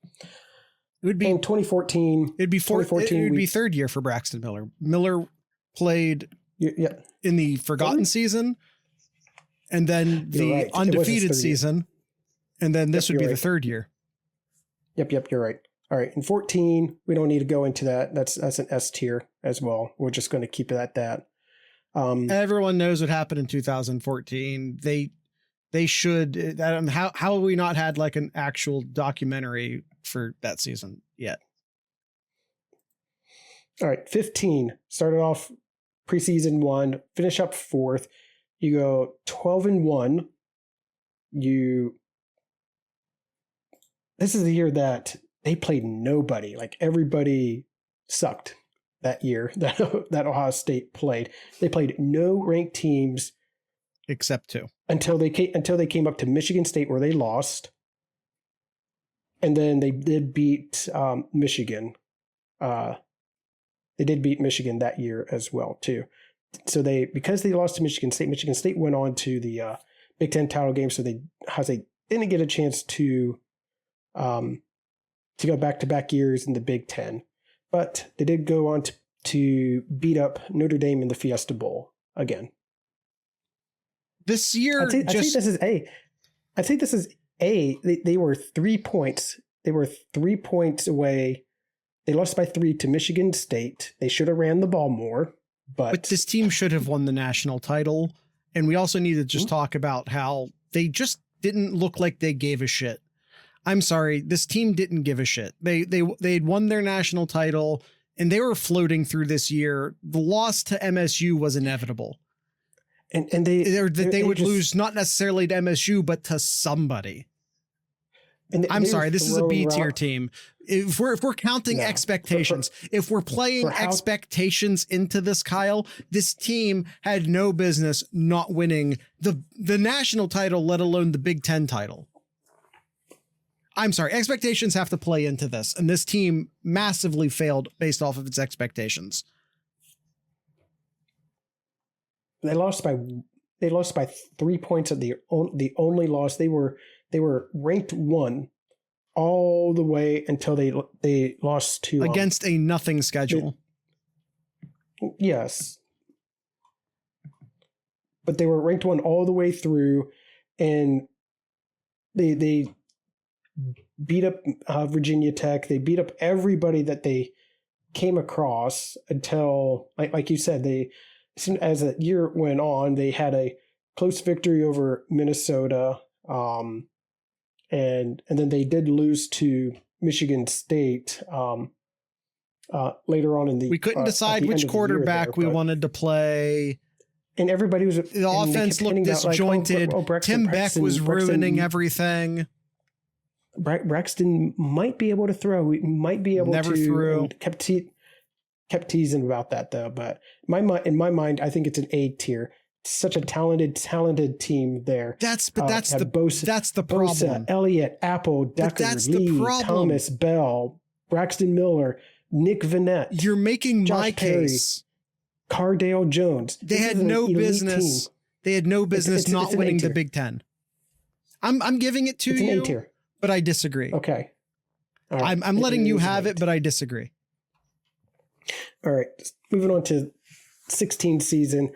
It would be in 2014. It'd be 2014. It would be third year for Braxton Miller. Miller played in the forgotten season, and then the undefeated season, and then this would be the third year. Yep, you're right. All right, in 14, we don't need to go into that. That's an S tier as well. We're just going to keep it at that. Everyone knows what happened in 2014. They should. How have we not had like an actual documentary for that season yet? All right, 15 started off preseason 1, finish up 4th. You go 12-1. This is the year that they played nobody. Like everybody sucked that year that Ohio State played. They played no ranked teams except 2 until they came up to Michigan State, where they lost, and then they did beat Michigan. They did beat Michigan that year as well too. So because they lost to Michigan State went on to the Big Ten title game. So Ohio State didn't get a chance to go back-to-back years in the Big Ten, but they did go on to beat up Notre Dame in the Fiesta Bowl again. This year, I'd say this is A. I'd say this is A. They were 3 points. They were 3 points away. They lost by 3 to Michigan State. They should have ran the ball more, but this team should have won the national title. And we also need to just talk about how they just didn't look like they gave a shit. I'm sorry, this team didn't give a shit. They'd won their national title and they were floating through this year. The loss to MSU was inevitable. And they would lose not necessarily to MSU, but to somebody. And I'm sorry, this is a B tier team. If we're counting expectations, if we're playing expectations into this, Kyle, this team had no business not winning the national title, let alone the Big Ten title. I'm sorry, expectations have to play into this, and this team massively failed based off of its expectations. They lost by 3 points at the only loss. They were ranked 1 all the way until they lost to against a nothing schedule. Yes, but they were ranked 1 all the way through, and they beat up Virginia Tech. They beat up everybody that they came across until, like you said, as the year went on, they had a close victory over Minnesota, and then they did lose to Michigan State later on in the. We couldn't decide which quarterback we wanted to play. And everybody was. The offense looked disjointed. Tim Beck was ruining everything. Braxton might be able to throw. He might be able Never to. Threw. Kept teasing about that though. But in my mind, I think it's an A tier. Such a talented team there. That's the problem. Bosa, Elliott, Apple, Decker, Lee, Thomas, Bell, Braxton Miller, Nick Vanette. You're making Josh my Perry, case. Cardale Jones. They had no business. They had no business not winning the Big Ten. I'm giving it to you. It's an A tier. But I disagree. Okay. All right. I'm letting you have it, but I disagree. All right. Moving on to 16 season.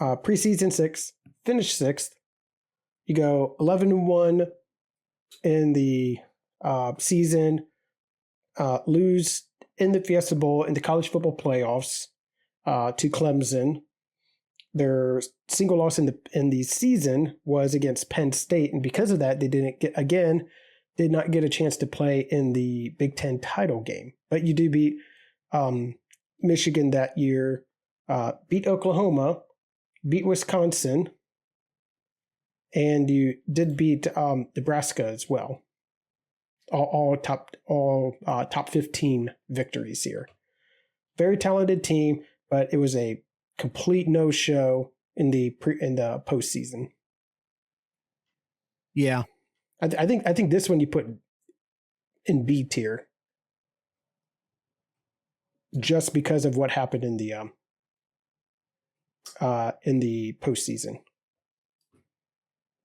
Preseason 6, finished 6th. You go 11-1 in the season. Lose in the Fiesta Bowl in the college football playoffs to Clemson. Their single loss in the season was against Penn State, and because of that, they did not get a chance to play in the Big Ten title game. But you do beat Michigan that year, beat Oklahoma, beat Wisconsin, and you did beat Nebraska as well. All top 15 victories here. Very talented team, but it was a complete no-show in the postseason. Yeah. I think this one you put in B tier just because of what happened in the postseason.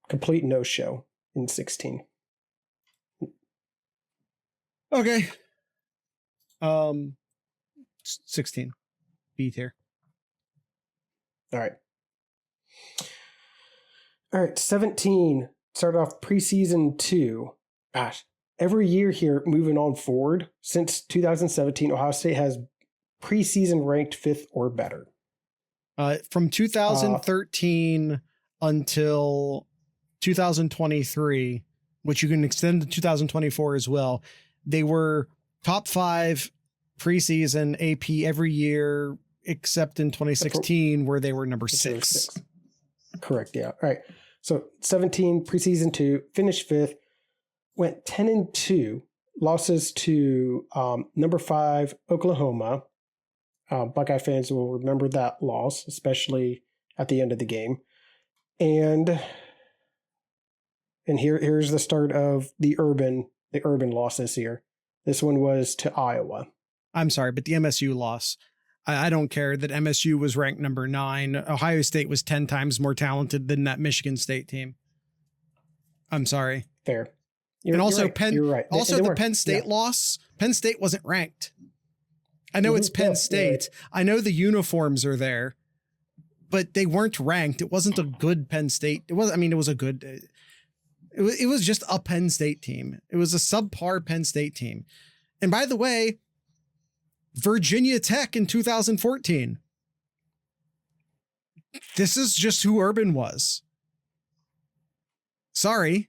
Complete no-show in 16. Okay. 16. B tier. All right. 17. Start off preseason 2. Gosh, every year here, moving on forward, since 2017, Ohio State has preseason ranked 5th or better. From 2013 until 2023, which you can extend to 2024 as well, they were top 5 preseason AP every year, except in 2016, where they were number 6. Correct, yeah. All right. So 17, preseason 2, finished 5th, went 10-2, losses to number 5, Oklahoma. Buckeye fans will remember that loss, especially at the end of the game. And here's the start of the urban losses here. This one was to Iowa. I'm sorry, but the MSU loss. I don't care that MSU was ranked number 9. Ohio State was 10 times more talented than that Michigan State team. I'm sorry. Fair. You're right. You're right. The Penn State loss. Penn State wasn't ranked. I know it's Penn State. I know the uniforms are there, but they weren't ranked. It wasn't a good Penn State. It was a good. It was just a Penn State team. It was a subpar Penn State team. And by the way, Virginia Tech in 2014. This is just who Urban was. Sorry.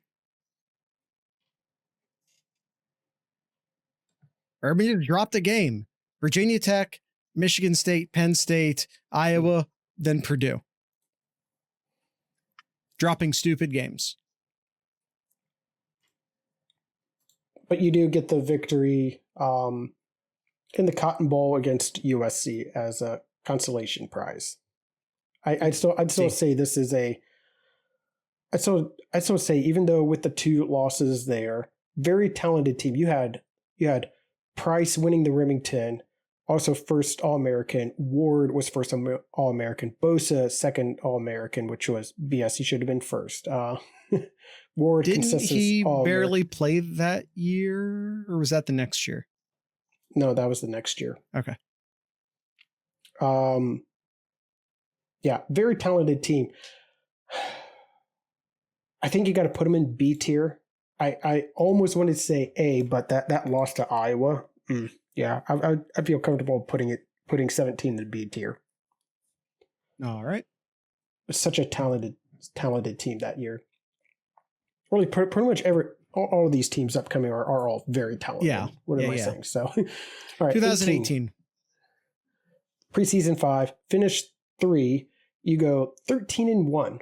Urban just dropped a game. Virginia Tech, Michigan State, Penn State, Iowa, then Purdue. Dropping stupid games. But you do get the victory in the Cotton Bowl against USC as a consolation prize. I'd still say this is I'd still say, even though with the 2 losses there, very talented team. You had Price winning the Remington, also first All-American. Ward was first All-American. Bosa second All-American, which was BS. He should have been first. Ward didn't he barely play that year, or was that the next year? No, that was the next year. Okay. Yeah, very talented team. I think you got to put them in B tier. I almost wanted to say A, but that loss to Iowa. Yeah, I feel comfortable putting 17 in B tier. All right. Such a talented team that year. Really, pretty much all of these teams upcoming are all very talented. Yeah. What am I saying? So, all right. 2018. Preseason 5, finish 3. You go 13-1.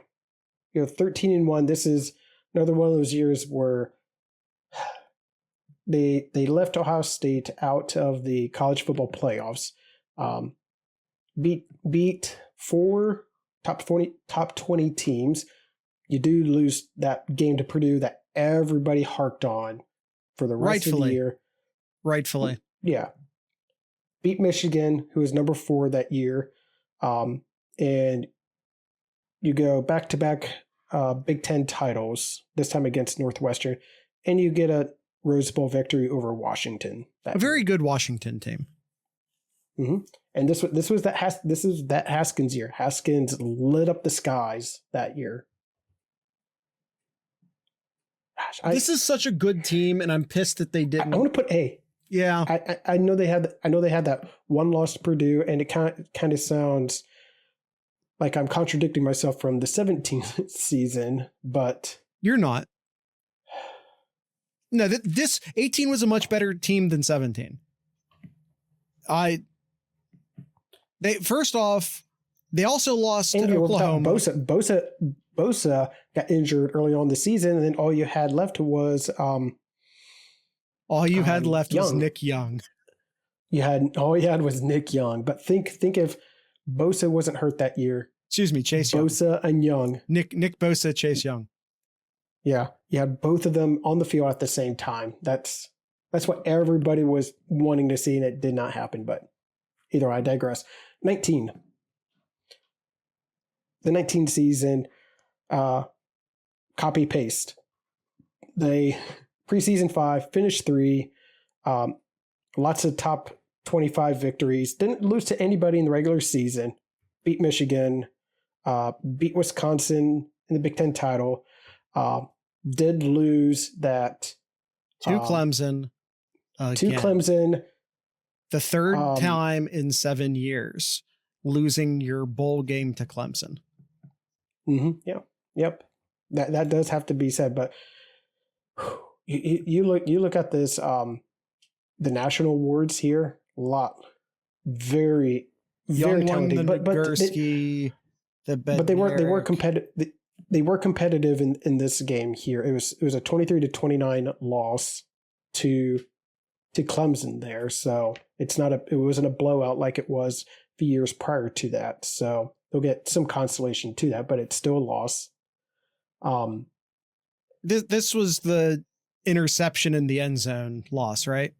You go 13-1. This is another one of those years where they left Ohio State out of the college football playoffs. Beat 4 top 20 teams. You do lose that game to Purdue that everybody harped on for the rest of the year. Rightfully. Yeah. Beat Michigan, who was number 4 that year. And you go back-to-back Big Ten titles, this time against Northwestern, and you get a Rose Bowl victory over Washington. A very good Washington team. Mm-hmm. And this is that Haskins year. Haskins lit up the skies that year. Gosh, this is such a good team, and I'm pissed that they didn't. I want to put A. Yeah, I know they had that one loss to Purdue, and it kind of sounds like I'm contradicting myself from the 17th season, but you're not. No, this 18 was a much better team than 17. First off, they also lost to Oklahoma. Bosa got injured early on in the season, and then all you had left was was Nick Young. All you had was Nick Young. But think if Bosa wasn't hurt that year. Excuse me, Chase Young. Bosa and Young. Nick Bosa, Chase Young. Yeah, you had both of them on the field at the same time. That's what everybody was wanting to see, and it did not happen. But either way, I digress. 19. The 19 season, copy paste. They preseason 5, finished 3, lots of top 25 victories. Didn't lose to anybody in the regular season. Beat Michigan, beat Wisconsin in the Big Ten title. Did lose that to Clemson. To Clemson. The third time in 7 years, losing your bowl game to Clemson. Mm-hmm. Yeah. Yep. That does have to be said. But you look at this, the national awards here, a lot, very, very talented. But they were competitive. They were competitive in this game here. It was a 23-29 loss to Clemson there. So it wasn't a blowout like it was the years prior to that. So they'll get some consolation to that, but it's still a loss. This was the interception in the end zone loss, right?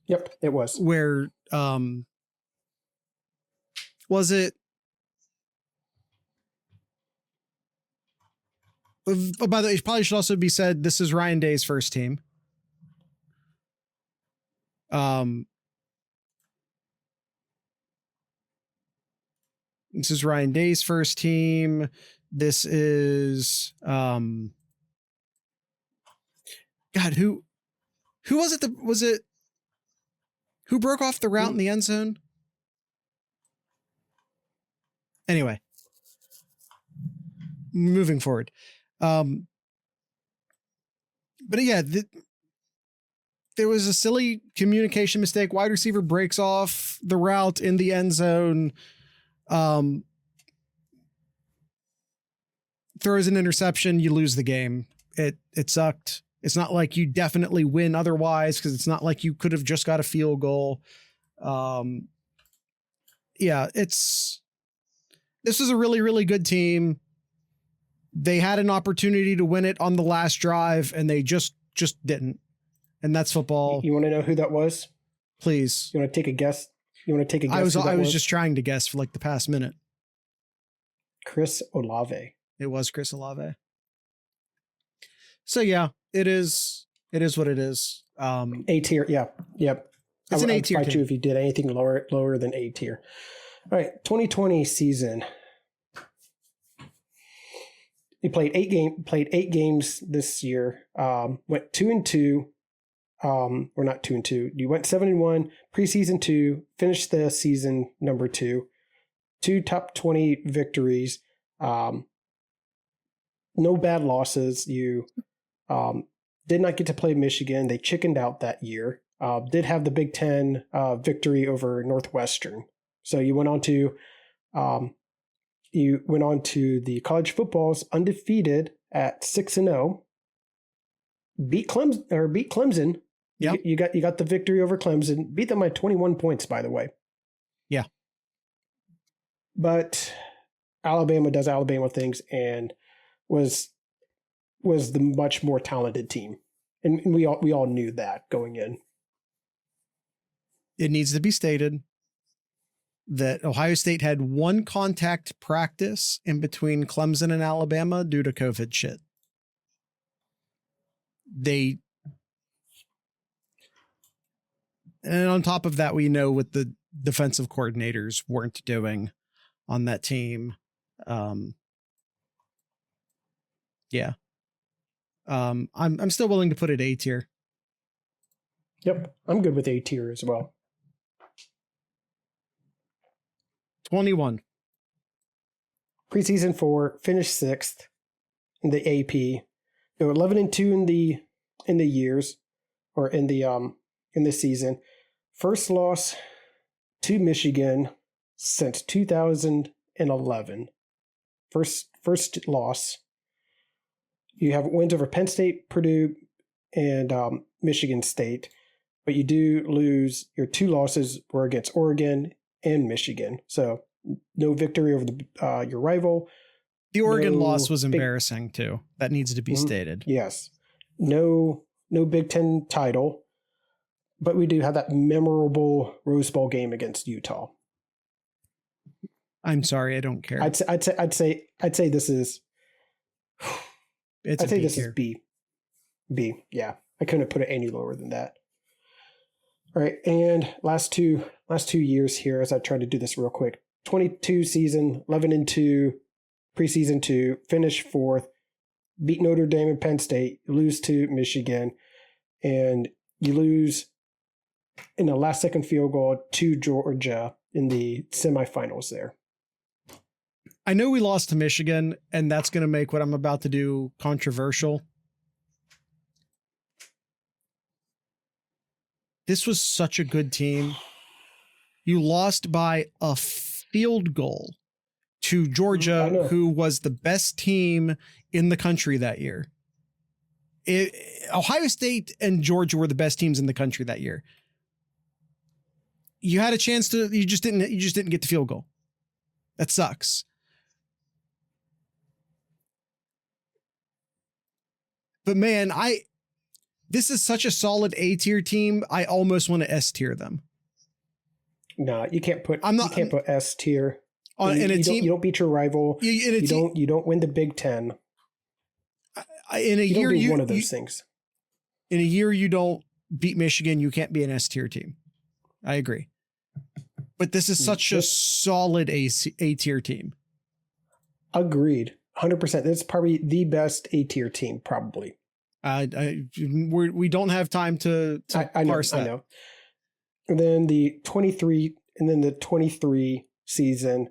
Yep, it was. Where was it? Oh, by the way, it probably should also be said, this is Ryan Day's first team. This is Ryan Day's first team. This is God, who was it? Who broke off the route in the end zone? Anyway, moving forward. But yeah, there was a silly communication mistake. Wide receiver breaks off the route in the end zone. Throws an interception, you lose the game. It sucked. It's not like you definitely win otherwise, because it's not like you could have just got a field goal. This was a really, really good team. They had an opportunity to win it on the last drive, and they just didn't. And that's football. You want to know who that was? Please. You want to take a guess? I was just trying to guess for like the past minute. Chris Olave. It was Chris Olave. So yeah, it is what it is. A tier, yeah. Yep. It's an A tier. I'd fight you if you did anything lower than A tier. All right, 2020 season. He played eight games this year. Went 2-2. Or not 2-2. You went 7-1. Preseason 2. Finished the season number 2. 2 top 20 victories. No bad losses. You did not get to play Michigan. They chickened out that year. Did have the Big Ten victory over Northwestern. So you went on to the college footballs undefeated at 6-0. Beat Clemson. Yep. You got the victory over Clemson. Beat them by 21 points, by the way. Yeah. But Alabama does Alabama things and was the much more talented team. And we all knew that going in. It needs to be stated that Ohio State had one contact practice in between Clemson and Alabama due to COVID shit. And on top of that, we know what the defensive coordinators weren't doing on that team. Yeah. I'm still willing to put it A tier. Yep. I'm good with A tier as well. 21. Preseason 4, finished 6th in the AP. They were 11-2 in the years, or in the season. First loss to Michigan since 2011. First loss. You have wins over Penn State, Purdue, and Michigan State, but you do lose. Your 2 losses were against Oregon and Michigan. So no victory over your rival. The Oregon loss was embarrassing too. That needs to be stated. Yes. No Big Ten title, but we do have that memorable Rose Bowl game against Utah. I'm sorry, I don't care. I'd say this is. I'd say this is B. B. Yeah, I couldn't have put it any lower than that. All right, and last two years here, as I try to do this real quick. 22 season, 11-2, preseason 2, finish 4th, beat Notre Dame and Penn State, lose to Michigan, and you lose in a last-second field goal to Georgia in the semifinals there. I know we lost to Michigan, and that's going to make what I'm about to do controversial. This was such a good team. You lost by a field goal to Georgia, who was the best team in the country that year. Ohio State and Georgia were the best teams in the country that year. You had a chance to, you just didn't get the field goal. That sucks. But man, this is such a solid A tier team. I almost want to S tier them. No, you can't put S tier. You don't beat your rival. You don't win the Big Ten. You don't do one of those things. In a year you don't beat Michigan, you can't be an S tier team. I agree. But this is such a solid A tier team. Agreed. 100%. This is probably the best A tier team, probably. We don't have time to parse that. I know. And then the 23 season,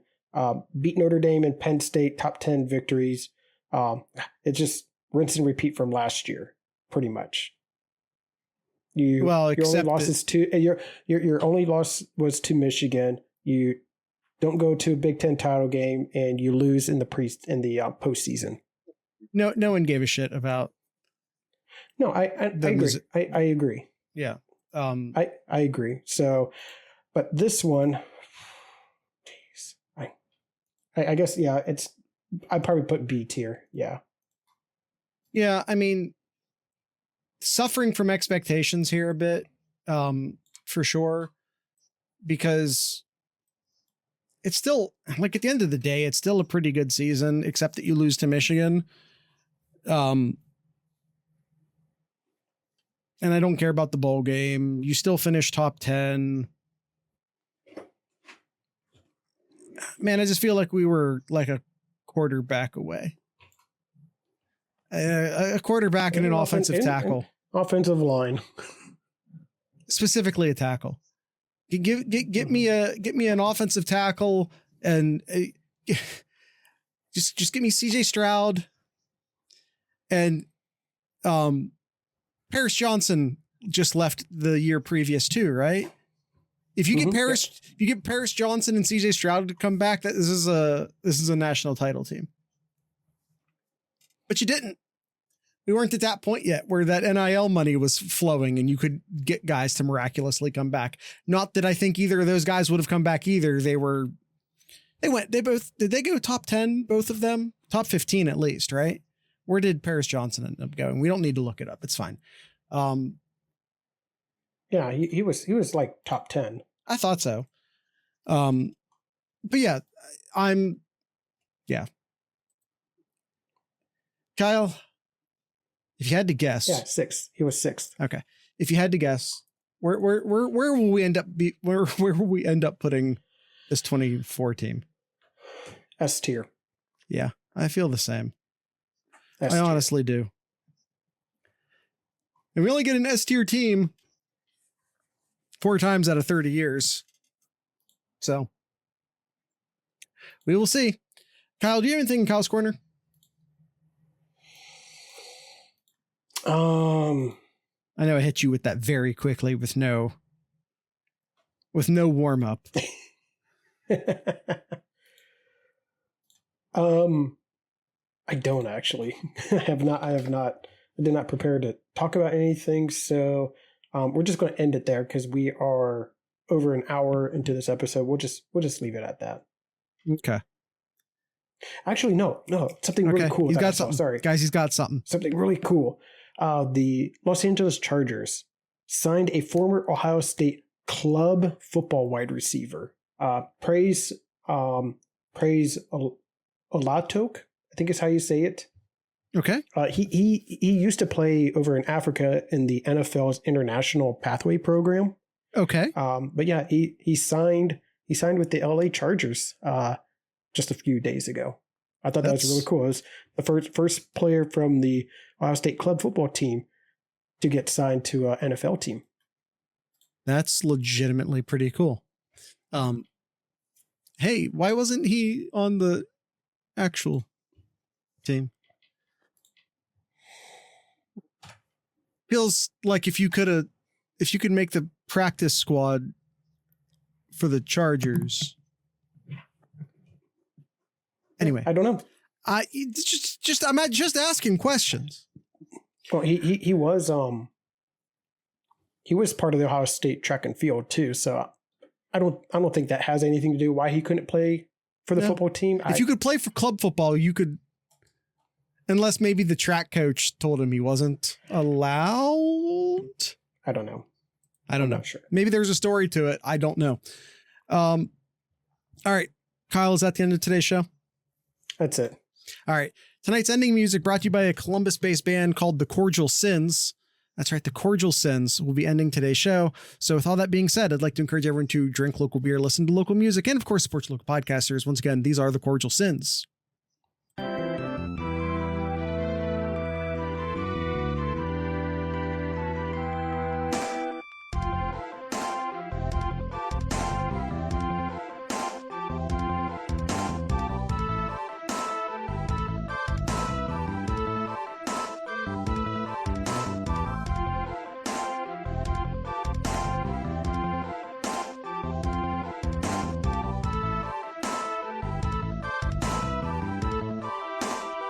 beat Notre Dame and Penn State, top 10 victories. It just rinse and repeat from last year, pretty much. Your only loss was to Michigan. You don't go to a Big Ten title game, and you lose in the postseason. No one gave a shit about. No, I agree. I agree. Yeah. I agree. So, but this one, geez, I guess, yeah, I'd probably put B tier. Yeah. Yeah. I mean, suffering from expectations here a bit, for sure, because it's still, like, at the end of the day, it's still a pretty good season, except that you lose to Michigan. And I don't care about the bowl game. You still finish top 10. Man, I just feel like we were like a quarterback away. A quarterback and an offensive tackle. Offensive line. Specifically a tackle. Get me an offensive tackle And just give me CJ Stroud and Paris Johnson just left the year previous too, right? If you get Paris Johnson and CJ Stroud to come back, this is a national title team. But you didn't. We weren't at that point yet where that NIL money was flowing and you could get guys to miraculously come back. Not that I think either of those guys would have come back either. Did they go top 10, both of them? Top 15 at least, right? Where did Paris Johnson end up going? We don't need to look it up. It's fine. Yeah, he was like top 10. I thought so. But yeah, Kyle, if you had to guess. Yeah, 6th. He was 6th. Okay. If you had to guess, where will we end up where will we end up putting this 24 team? S tier. Yeah, I feel the same. S tier. I honestly do. And we only get an S tier team 4 times out of 30 years. So we will see. Kyle, do you have anything in Kyle's Corner? I know I hit you with that very quickly with no warm up. I don't actually. I did not prepare to talk about anything. So we're just going to end it there because we are over an hour into this episode. We'll just leave it at that. Okay. Actually, no, something really cool. He's got something. Sorry, guys, he's got something. Something really cool. The Los Angeles Chargers signed a former Ohio State club football wide receiver. Praise Olatok, I think is how you say it. Okay. He used to play over in Africa in the NFL's International Pathway Program. Okay. But yeah, he signed with the LA Chargers just a few days ago. I thought that was really cool. It was the first player from the Ohio State club football team to get signed to an NFL team. That's legitimately pretty cool. Hey, why wasn't he on the actual team? Feels like if you could make the practice squad for the Chargers. Anyway, I don't know. I'm just asking questions. Well, he was part of the Ohio State track and field too. So I don't think that has anything to do why he couldn't play for the football team. If you could play for club football, you could, unless maybe the track coach told him he wasn't allowed. I don't know. I'm not sure. Maybe there's a story to it. I don't know. All right, Kyle, is that the end of today's show? That's it. All right. Tonight's ending music brought to you by a Columbus-based band called the Cordial Sins. That's right. The Cordial Sins will be ending today's show. So with all that being said, I'd like to encourage everyone to drink local beer, listen to local music, and of course, support your local podcasters. Once again, these are the Cordial Sins.